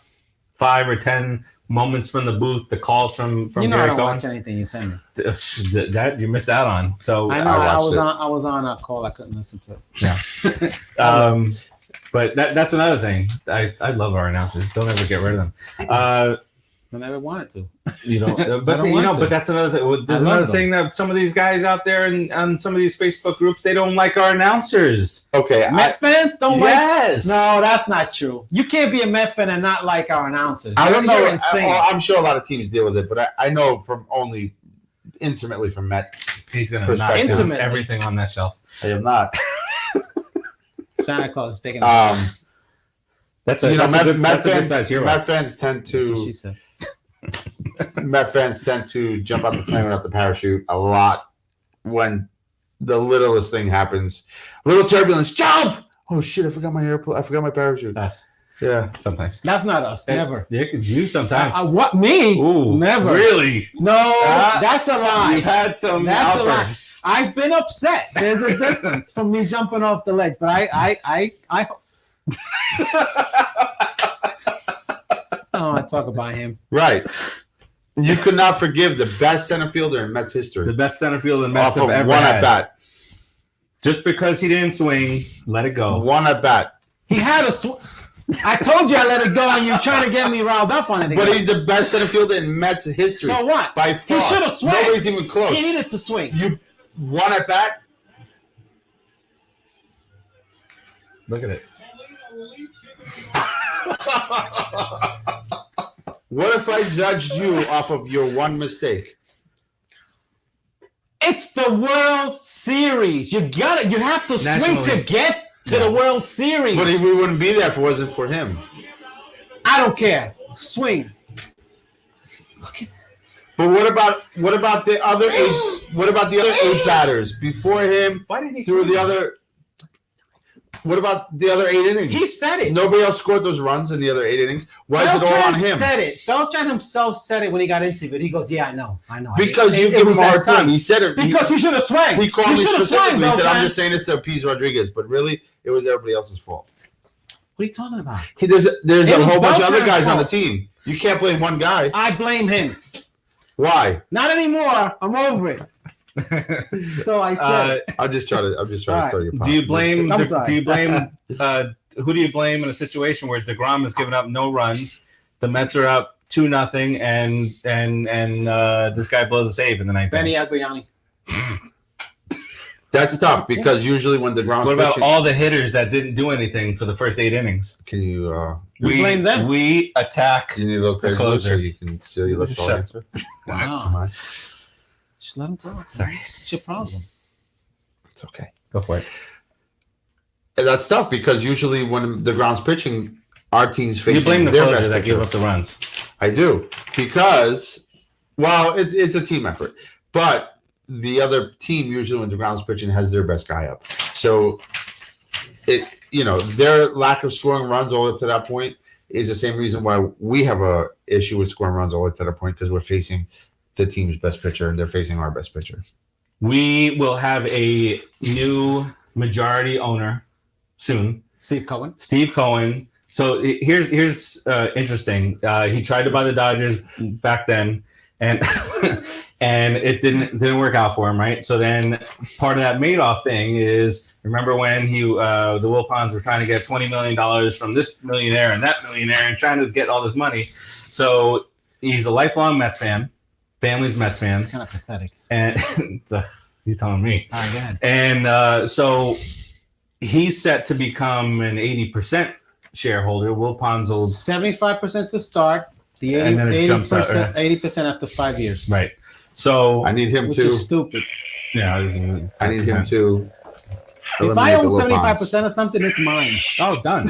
5 or 10 moments from the booth, the calls from I Gary don't Cohen? watch anything you send me. That you missed out on. So I know I was on a call. I couldn't listen to it. Yeah. But that's another thing. I love our announcers. Don't ever get rid of them. I never wanted to. But that's another thing. There's another thing that some of these guys out there and on some of these Facebook groups, they don't like our announcers. Okay. Met fans don't like. No, that's not true. You can't be a Met fan and not like our announcers. I don't know. You're insane. I'm sure a lot of teams deal with it, but I know from only intimately from Met. He's going to knock everything on that shelf. I am not. Santa Claus is taking That's a good size hero. Met fans tend to. She said. Met fans tend to jump out the plane without the parachute a lot when the littlest thing happens. Little turbulence, jump! Oh shit! I forgot my parachute. Us. Yeah, sometimes. That's not us. Never. Yeah, you sometimes. What me? Ooh, never. Really? No, that's a lie. You've had some outbursts. I've been upset. There's a difference from me jumping off the ledge, but I don't want to talk about him. Right. You could not forgive the best center fielder in Mets history. The best center fielder in Mets have ever one had. At bat. Just because he didn't swing, let it go. One at bat. He had a swing. I told you I let it go, and you're trying to get me riled up on it again. But he's the best center fielder in Mets history. So what? By far. He should have swung. Nobody's even close. He needed to swing. You one at bat? Look at it. What if I judged you off of your one mistake? It's the World Series. You have to swing to get to the World Series. But we wouldn't be there if it wasn't for him. I don't care. Swing. But what about the other 8? What about the other 8 batters before him? Why did he through swing? the other? What about the other 8 innings? He said it. Nobody else scored those runs in the other 8 innings. Why is it all on him? Said it. Beltran himself said it when he got interviewed. He goes, "Yeah, I know." Because you give him a hard time. He said it because he should have swung. He called me specifically. He said, "I'm just saying this to appease Rodriguez," but really, it was everybody else's fault. What are you talking about? There's a whole bunch of other guys on the team. You can't blame one guy. I blame him. Why? Not anymore. I'm over it. So I said, I'm just trying to start your. Do you blame? Who do you blame in a situation where DeGrom has given up no runs? The Mets are up 2-0, and this guy blows a save in the ninth. Benny Agbayani. That's tough because usually when DeGrom's what about pitching, all the hitters that didn't do anything for the first 8 innings? Can you? We blame them. We attack. You need a little crazy closer. so you can see you look Just all shut- answer. Wow. Come on. Just let him talk. Sorry. It's your problem. It's okay. Go for it. And that's tough because usually when DeGrom's pitching, our team's facing You blame the their closer best that pitcher. gave up the runs. I do because, well, it's a team effort, but the other team usually when DeGrom's pitching has their best guy up. So their lack of scoring runs all up to that point is the same reason why we have a issue with scoring runs all the way to that point because we're facing the team's best pitcher and they're facing our best pitcher. We will have a new majority owner soon. Steve Cohen. So here's interesting. He tried to buy the Dodgers back then, and and it didn't work out for him, right? So then part of that Madoff thing is, remember when the Wilpons were trying to get $20 million from this millionaire and that millionaire and trying to get all this money. So he's a lifelong Mets fan. Family's Mets fans. It's kind of pathetic. And he's telling me. All right, go ahead. And so he's set to become an 80% shareholder. Will Ponzel's 75% to start. The And then it jumps out, 80% after 5 years. right. So I need him Which to. is stupid. yeah, I need him to. If I own eliminate the Wilpons. 75% of something, it's mine. Oh, done.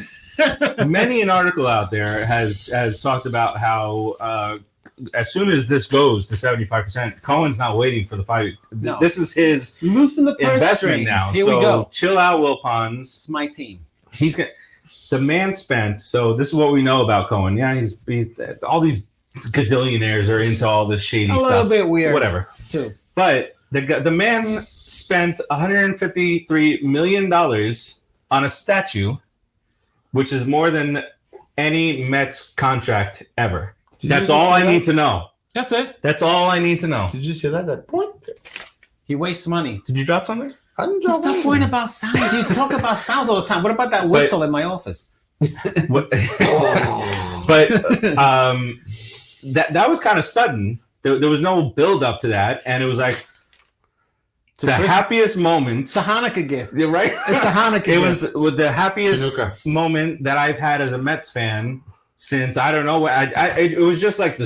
Many an article out there has talked about how as soon as this goes to 75%, Cohen's not waiting for the fight. No. This is his Loosen the purse investment strings. now. Here so we go. chill out, Wilpons. It's my team. He's gonna. The man spent. So this is what we know about Cohen. Yeah, he's all these gazillionaires are into all this shady A stuff. little bit weird. Whatever. Too. But the man spent $153 million on a statue, which is more than any Mets contract ever. That's all I need to know. That's it. That's all I need to know. Did you hear that? That point? He wastes money. Did you drop something? I didn't Stop drop worrying about sounds. You talk about sounds all the time. What about that whistle in my office? What? But that was kind of sudden. There was no build up to that, and it was like the happiest moment. It's a Hanukkah gift. Yeah, right? It's a Hanukkah It was gift. the happiest Chinooka. moment that I've had as a Mets fan since I don't know. It was just like the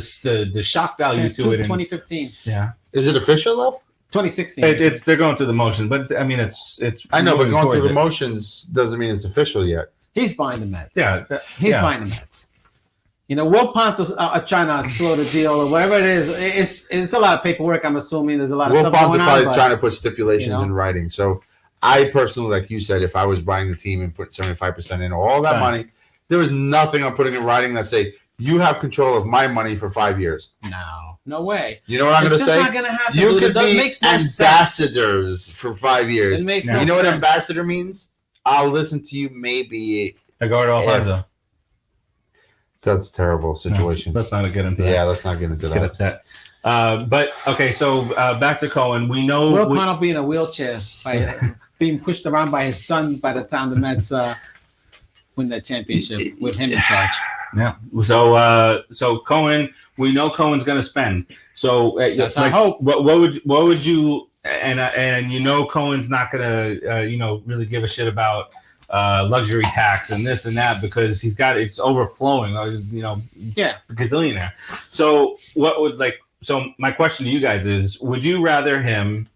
shock value Since to it. And, 2015. yeah, Is it official though? 2016. they're going through the motion, but it's. I know, but moving going through towards the it. motions doesn't mean it's official yet. He's buying the Mets. Yeah, He's yeah. buying the Mets. Will Ponce trying to slow the deal or whatever it is. It's a lot of paperwork. I'm assuming there's a lot of Will stuff Ponce going are on. probably trying to put stipulations you know. in writing. So I personally, like you said, if I was buying the team and put 75% in all that Right. money, there was nothing I'm putting in writing that say you have control of my money for 5 years. No way. You know what I'm going to It's just say? not going to happen. You dude. could It doesn't- be makes no sense. ambassadors for 5 years. It makes Yeah. no You know what sense. ambassador means? I'll listen to you maybe. Eduardo Alonso. That's a terrible situation. Let's not get into that. Yeah, let's not get into Get that. upset. But okay, so back to Cohen. We know Will Ponce will be in a wheelchair by being pushed around by his son by the time the Mets win that championship with him in charge. Yeah. So Cohen, we know Cohen's going to spend. So That's our hope. What would you and you know Cohen's not going to really give a shit about luxury tax and this and that because it's overflowing. Yeah. Gazillionaire. So so my question to you guys is: would you rather him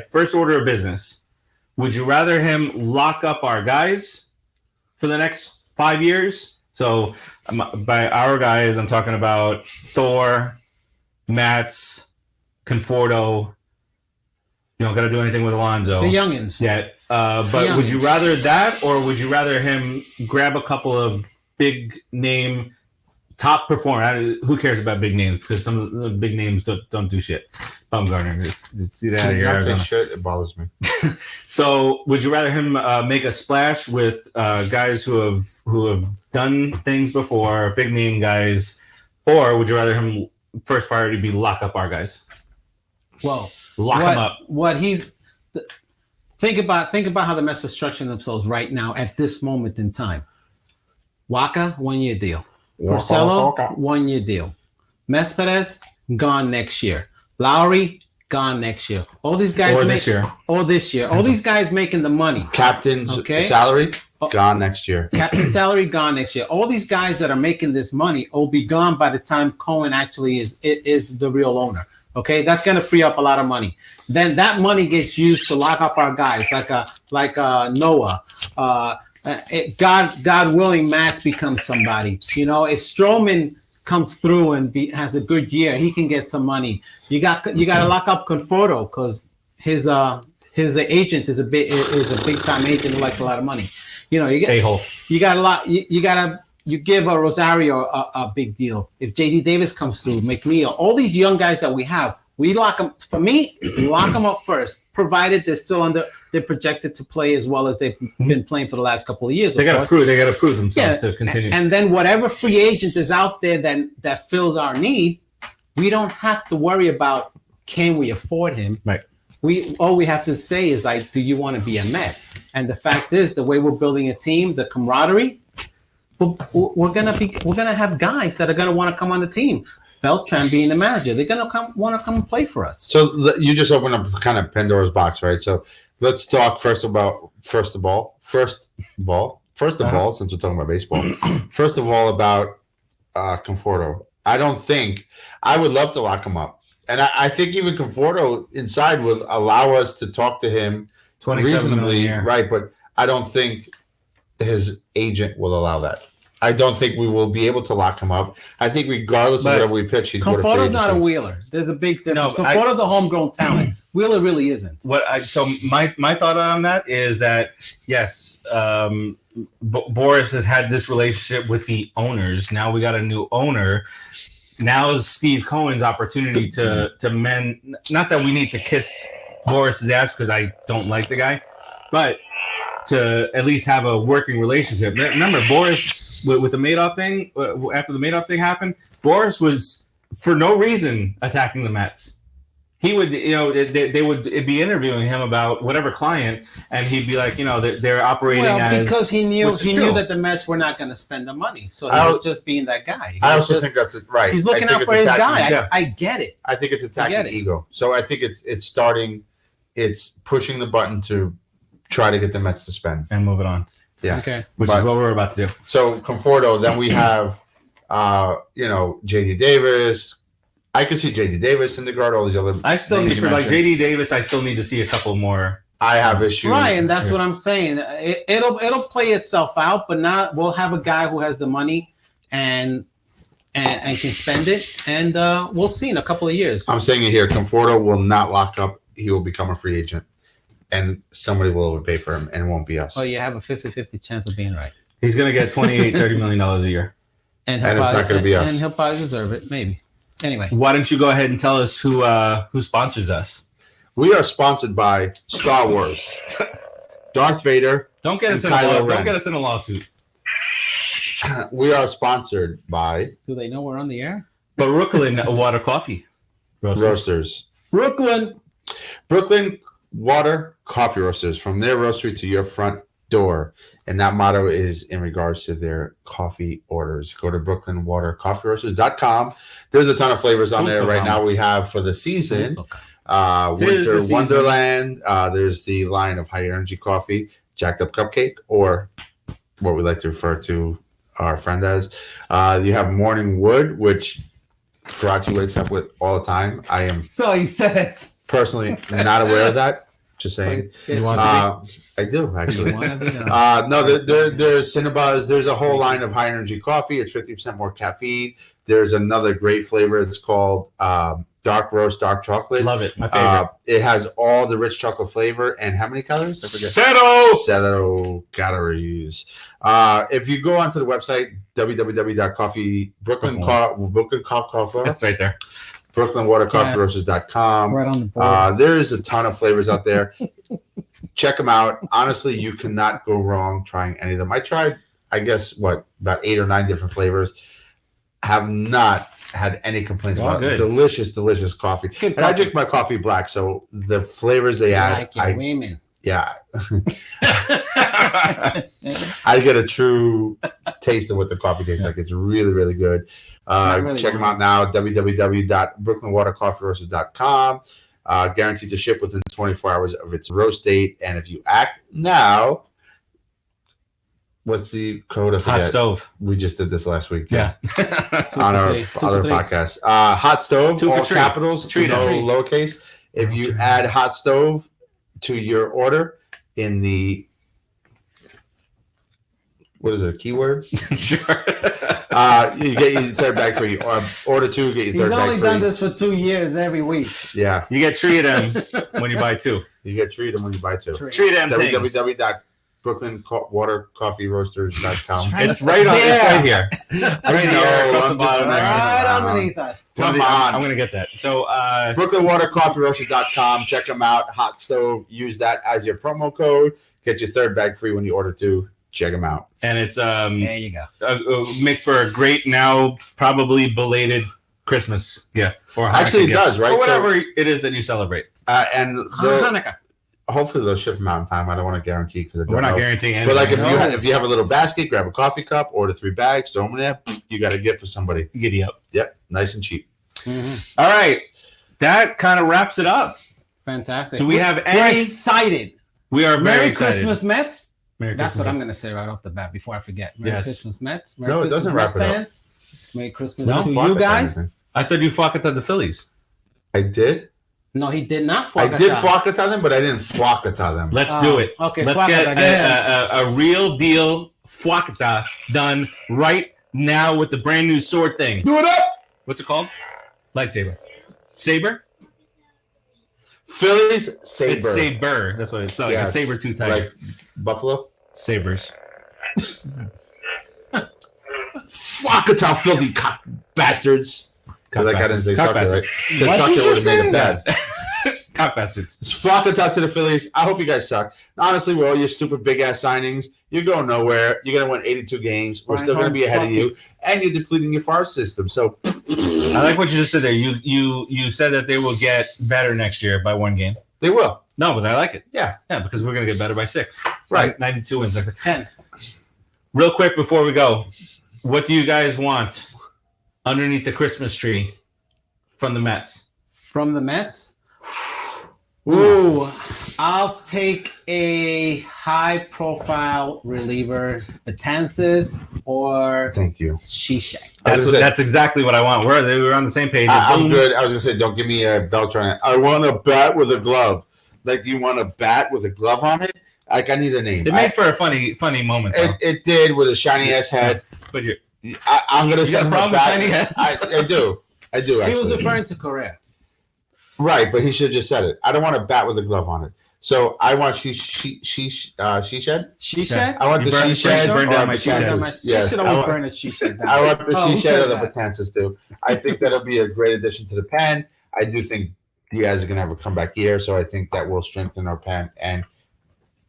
first order of business? Would you rather him lock up our guys for the next 5 years? So by our guys, I'm talking about Thor, Mats, Conforto. Got to do anything with Alonso. The youngins. Yeah. But would you rather that, or would you rather him grab a couple of big name top performer? Who cares about big names? Because some of the big names don't do shit. Bumgarner, just see that out of here. Arizona. Shit, it bothers me. So, would you rather him make a splash with guys who have done things before, big name guys, or would you rather him first priority be lock up our guys? Well, lock them up. Think about how the Mets are structuring themselves right now at this moment in time. Wacha, 1 year deal. Porcello, 1 year deal. Messpedes, gone next year. Lowry, gone next year. All these guys this year. All these guys making the money. Captain's salary, gone next year. Captain's salary, gone next year. All these guys that are making this money will be gone by the time Cohen actually is the real owner. Okay, that's going to free up a lot of money. Then that money gets used to lock up our guys, like Noah. God willing, Matz becomes somebody. You know, if Stroman comes through and has a good year, he can get some money. You got to lock up Conforto because his agent is a big time agent who likes a lot of money. You know, you give a Rosario a big deal. If JD Davis comes through, McNeil, all these young guys that we have, we lock them. For me, lock them up first, provided they're still they're projected to play as well as they've been playing for the last couple of years. They got to prove themselves to continue. And then whatever free agent is out there that fills our need, we don't have to worry about can we afford him. Right. All we have to say is like, do you want to be a Met? And the fact is, the way we're building a team, the camaraderie, we're gonna have guys that are gonna want to come on the team. Beltran being the manager, they're gonna want to come and play for us. So you just opened up kind of Pandora's box, right? So let's talk first of all, since we're talking about baseball. First of all, about Conforto. I would love to lock him up, and I think even Conforto inside would allow us to talk to him reasonably, right? But I don't think his agent will allow that. I don't think we will be able to lock him up. I think regardless of whatever we pitch, he's Conforto's not a Wheeler. There's a big difference. No, Conforto's a homegrown talent. Wheeler really isn't. So my thought on that is that yes, Boris has had this relationship with the owners. Now we got a new owner. Now is Steve Cohen's opportunity to mend. Not that we need to kiss Boris's ass because I don't like the guy, but to at least have a working relationship. Remember, Boris with the Madoff thing, after the Madoff thing happened, Boris was for no reason attacking the Mets. He would, they would be interviewing him about whatever client, and he'd be like, they're operating as because he knew that the Mets were not going to spend the money, so he was just being that guy. I also think that's right. He's looking out for his guy. I get it. I think it's attacking ego. So I think it's pushing the button to try to get the Mets to spend and move it on. Yeah. Okay. Which is what we're about to do. So Conforto, then we have, JD Davis. I could see JD Davis in the guard. All these other. I still need JD Davis. I still need to see a couple more. I have issues. Right, and that's what I'm saying. It'll play itself out, but now we'll have a guy who has the money and can spend it, and we'll see in a couple of years. I'm saying it here. Conforto will not lock up. He will become a free agent. And somebody will overpay for him, and it won't be us. Oh, you have a 50-50 chance of being right. He's going to get $30 million a year. And it's not going to be us. And he'll probably deserve it, maybe. Anyway. Why don't you go ahead and tell us who sponsors us? We are sponsored by Star Wars. Darth Vader. Don't get us in a lawsuit. We are sponsored by... Do they know we're on the air? Brooklyn Water Coffee. Roasters. Brooklyn Water Coffee Roasters, from their roastery to your front door. And that motto is in regards to their coffee orders. Go to brooklynwatercoffeeroasters.com. There's a ton of flavors on there right now we have for the season. Winter Wonderland. There's the line of high energy coffee, Jacked Up Cupcake, or what we like to refer to our friend as. You have Morning Wood, which Farace wakes up with all the time. I am so he says personally not aware of that. Just saying. Yes, I do actually. No, there's Cinnabuzz. There's a whole line of high energy coffee. It's 50% more caffeine. There's another great flavor. It's called dark roast, dark chocolate. Love it. My favorite. It has all the rich chocolate flavor. And how many calories? Zero calories. If you go onto the website, www.brooklyn. That's right there. BrooklynWaterCoffeeRoasters.com. Right on the board. There's a ton of flavors out there. Check them out. Honestly, you cannot go wrong trying any of them. I tried, I guess, about 8 or 9 different flavors. Have not had any complaints about it. Delicious coffee. And I drink my coffee black, so the flavors they add, women. Yeah. I get a true taste of what the coffee tastes like. It's really, really good. Check them out now, www.brooklynwatercoffeeroasters.com. Guaranteed to ship within 24 hours of its roast date. And if you act now, what's the code? Hot stove. We just did this last week. Yeah. On our other podcast. Hot stove, 2 for all $3. capitals, no lowercase. If you add hot stove to your order in the, what is it, a keyword? Sure. You get your third bag free. Order 2, get your third bag free. He's only done this for 2 years every week. Yeah. You get 3 of them when you buy 2. You get 3 of them when you buy 2. 3 of them things. www.brooklynwatercoffeeroasters.com. It's right on. It's right here. Right underneath us. Come on. I'm gonna get that. So BrooklynWaterCoffeeRoasters.com. Check them out. Hot stove. Use that as your promo code. Get your third bag free when you order 2. Check them out. And it's there you go. Make for a great, now probably belated Christmas gift, or actually it does, right? Or whatever it is that you celebrate. And Hanukkah. hopefully they'll ship them out in time. I don't want to guarantee because we're not guaranteeing anything. But like if you have a little basket, grab a coffee cup, order 3 bags, throw them in there. You got a gift for somebody. Giddy up. Yep, nice and cheap. Mm-hmm. All right, that kind of wraps it up. Fantastic. Do we have any? We're excited. We are very Merry excited. Christmas, Mets. Merry That's Christmas. what I'm going to say right off the bat before I forget. Merry Christmas, Mets. Merry no, Christmas, it doesn't wrap it up. Fans. Merry Christmas to you guys. I thought you Fwakata the Phillies. I did. No, he did not Fwakata. I did Fwakata them, but I didn't Fwakata them. Let's do it. Okay, let's get a real deal Fwakata done right now with the brand new sword thing. Do it up. What's it called? Lightsaber. Saber? Phillies saber. It's saber. That's what it's like. A saber tooth tiger. Like buffalo? Sabers. Fwakata, filthy cock bastards. Because that guy didn't say sucker, right? Because sucker would have made it bad. Cock bastards. It's Fwakata to the Phillies. I hope you guys suck. Honestly, with all your stupid big-ass signings, you're going nowhere. You're going to win 82 games. We're still going to be ahead of you. And you're depleting your farm system. So I like what you just did there. You said that they will get better next year by 1 game. They will. No, but I like it. Yeah. Yeah, because we're going to get better by 6. Right. 92 wins. 10. Real quick before we go, what do you guys want underneath the Christmas tree from the Mets? From the Mets? Ooh, I'll take a high-profile reliever, Betances or thank you, Shishak. That's exactly what I want. We're on the same page. I'm good. I was gonna say, don't give me a Beltran. I want a bat with a glove. Like, you want a bat with a glove on it? Like, I need a name. It made for a funny moment. It did with a shiny ass head. But I'm gonna say a problem with shiny heads. I do. Actually. He was referring to Correa. Right, but he should have just said it. I don't want a bat with a glove on it. So I want she shed. She shed. I want the she shed. Burn down my she shed. Yes, I want the she shed. I want the she shed of the Betances too. I think that'll be a great addition to the pen. I do think Diaz is going to have a comeback year, so I think that will strengthen our pen and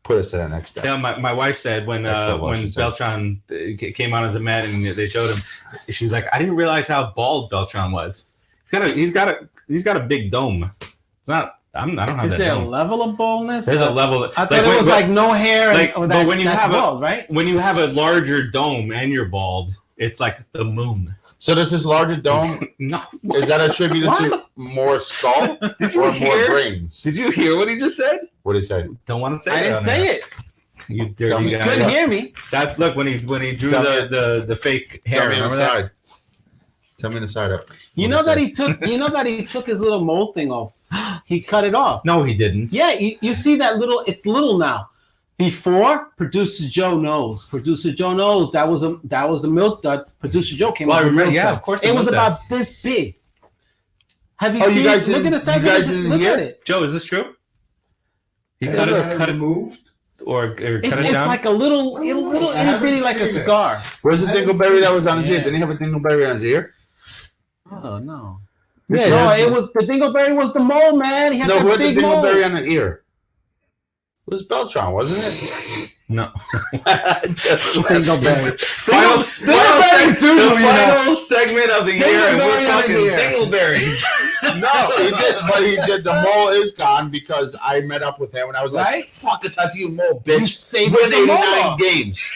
put us to that next step. Yeah, my wife said when Beltran came on as a Met and they showed him, she's like, I didn't realize how bald Beltran was. He's got a big dome. It's not. I don't have Is that. there dome. a level of baldness? There's a level. I thought it was like no hair. But when you have bald, right? When you have a larger dome and you're bald, it's like the moon. So does this larger dome? No. Is that attributed to more skull or more brains? Did you hear what he just said? What did he say? Don't want to say. I didn't say it. You dirty guy. Couldn't hear me. That look when he drew the fake hair. Tell me on the side. Tell me the side up. You know that he took his little mole thing off. He cut it off. No, he didn't. Yeah, you see that little? It's little now. Before, Producer Joe knows. Producer Joe knows that was the milk dud. Producer Joe came. Well, out I remember. with milk Yeah, dud. of course. It was about this big. Have you seen? You guys look at the size of it. Look at it. Joe, is this true? He Has cut that it moved? or cut it It's down. like a little itty bitty like a seen it. scar. Where's the I haven't dingleberry that seen was on his it. ear? Didn't he have a dingleberry on his ear? Oh no. Yeah, No, that's- it was the dingleberry was the mole, man. He had No, who that had the big mole. dingleberry on the ear? It was Beltron, wasn't it? No. Dingleberry. Final segment of the year, and we're Dingleberry talking on his ear. dingleberries. No, he did, but he did. The mole is gone because I met up with him and I was Right? like, "Fuck it, that's you, mole, bitch." You saved Win the 89 mole. games.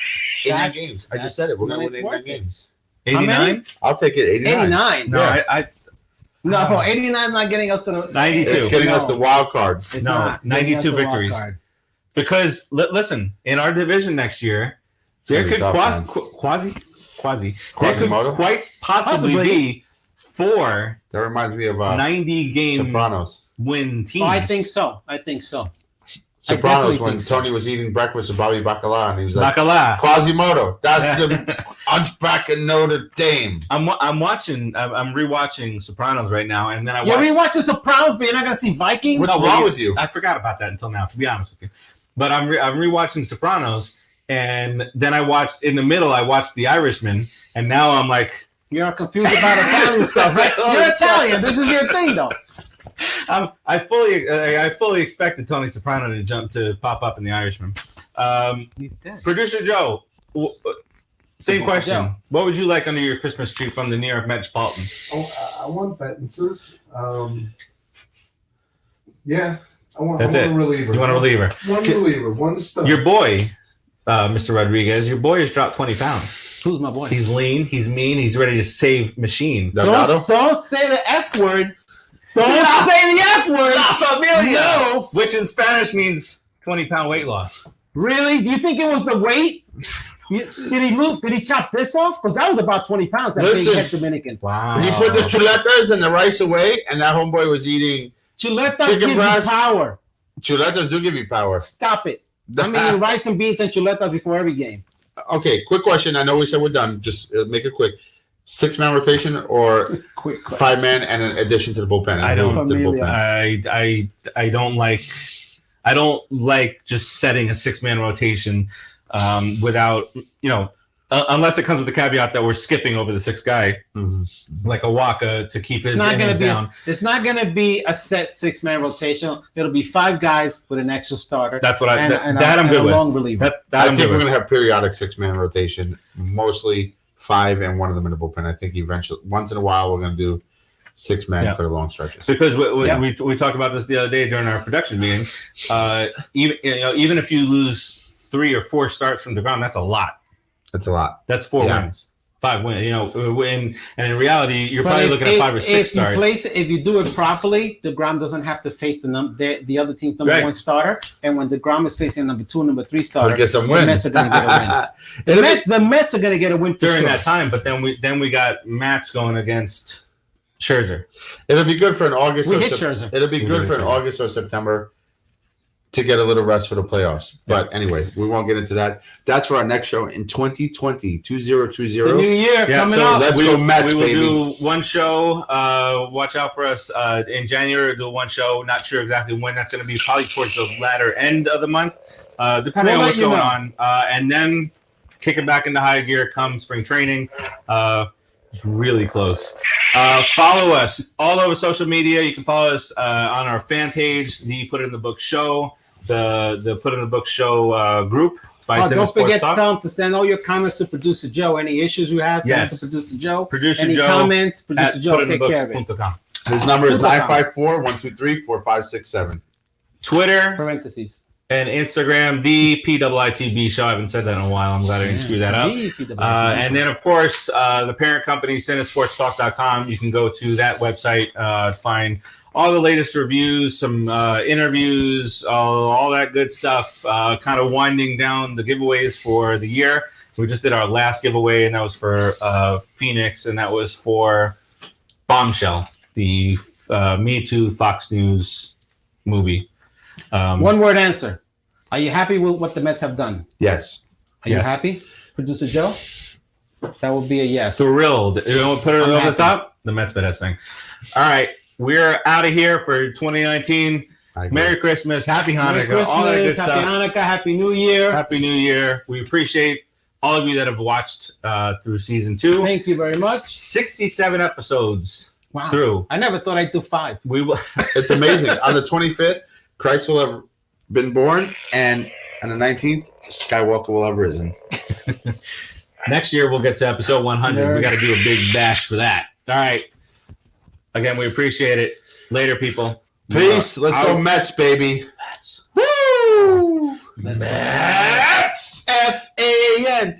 89 That's- games. I that's just said it. We're gonna when win it's 89 worth it. games. How many? 89? I'll take it. 89. 89. No, Yeah. No, 89 is not getting us to the 92. It's getting us the wild card. It's No, not getting us 92 the wild victories. card. Because listen, in our division next year, there gonna be could tough, quasi, man. quasi, there could Quasimodo? quite possibly Possibly. be 4 That reminds me of 90 game Sopranos. win teams. Oh, I think so. Sopranos, definitely when think so. Tony was eating breakfast with Bobby Bacala, and he was like, Bacala. Quasimodo. That's the Hunchback of Notre Dame. I'm rewatching Sopranos right now, and then I You're watched. rewatching Sopranos, but you're not gonna see Vikings. What's wrong with you? I forgot about that until now, to be honest with you. But I'm rewatching Sopranos, and then I watched in the middle. I watched The Irishman, and now I'm like, You're confused about Italian stuff, right? You're Italian. This is your thing, though. I fully expected Tony Soprano to pop up in The Irishman. He's dead. Producer Joe, same question. Joe. What would you like under your Christmas tree from the New York Metropolitan? Oh, I want Benton's. Yeah, I want That's it. a reliever. You want a reliever? One reliever, one stud. Your boy, Mr. Rodriguez, your boy has dropped 20 pounds. Who's my boy? He's lean, he's mean, he's ready to save machine. Delgado? Don't say the F word. Don't say the F word. La Familia! No. Which in Spanish means 20-pound weight loss. Really? Do you think it was the weight? Did he chop this off? Because that was about 20 pounds. That big Listen. head Dominican. Wow. He put the chuletas and the rice away, and that homeboy was eating. Chuletas Chicken give you breast. power. Chuletas do give you power. Stop it. I'm eating rice and beans and chuletas before every game. Okay, quick question. I know we said we're done. Just make it quick. 6-man rotation or Quick. 5-man and an addition to the bullpen? I don't- To the Familia. bullpen. I don't like just setting a 6-man rotation without, unless it comes with the caveat that we're skipping over the 6th guy, like a Wacha to keep his It's not gonna innings be. down. It's not gonna be a set 6-man rotation. It'll be 5 guys with an extra starter. That's what and I'm good a with. long reliever. That I I'm think good we're with. going to have periodic 6-man rotation, mostly 5 and one of them in the bullpen. I think eventually, once in a while, we're going to do 6-man Yeah. for the long stretches. Because we talked about this the other day during our production meeting. Even if you lose 3 or 4 starts from DeGrom, that's a lot. That's a lot. That's 4 Yeah. wins, 5 wins. And in reality, you're probably looking at 5 or 6 starts. If you do it properly, DeGrom doesn't have to face the other team's number Right. 1 starter. And when DeGrom is facing number 2, number 3 starter, We'll get some the wins. Mets are going to get a win. The Mets are going to get a win for during sure. that time. But then we got Mats going against Scherzer. It'll be good for an August. We or hit Sep- Scherzer. It'll be We good hit for an Scherzer. August or September to get a little rest for the playoffs. But anyway, we won't get into that. That's for our next show in 2020, 2020. The new year Yeah, coming so up. let's go Mets, we will baby. do one show. Watch out for us in January. We'll do one show. Not sure exactly when that's going to be. Probably towards the latter end of the month, depending We'll on what's let you going know. on. And then kick it back into high gear come spring training. It's really close. Follow us all over social media. You can follow us on our fan page, the Put It in the Book Show, the Put It in the Book Show group by Don't forget to CineSportsTalk. tell him to send all your comments to Producer Joe. Any issues you have, send Yes. them to Producer Joe. Producer Any Joe comments, at Producer Joe will take care of it. putininthebooks.com. His number is Super 954-123-4567. Twitter Parentheses. and Instagram, the PIITB Show. I haven't said that in a while. I'm glad I didn't screw that up. And then, of course, the parent company, CineSportsTalk.com. You can go to that website, find all the latest reviews, some interviews, all that good stuff, kind of winding down the giveaways for the year. We just did our last giveaway, and that was for Phoenix, and that was for Bombshell, the Me Too Fox News movie. One word answer. Are you happy with what the Mets have done? Yes. Are you happy, Producer Joe? That would be a yes. Thrilled. You know, put it I'm over happy. the top. The Messpedes thing. All right, we're out of here for 2019. Merry Christmas, Happy Hanukkah, Merry Christmas, all that good Happy stuff. Hanukkah, Happy New Year. Happy New Year. We appreciate all of you that have watched through season 2. Thank you very much. 67 episodes Wow. through. I never thought I'd do 5. We will. It's amazing. On the 25th, Christ will have been born, and on the 19th, Skywalker will have risen. Next year, we'll get to episode 100. We got to do a big bash for that. All right. Again, we appreciate it. Later, people. Peace. Let's go Mets, baby. Mets. Woo! Let's go. Mets. F-A-N.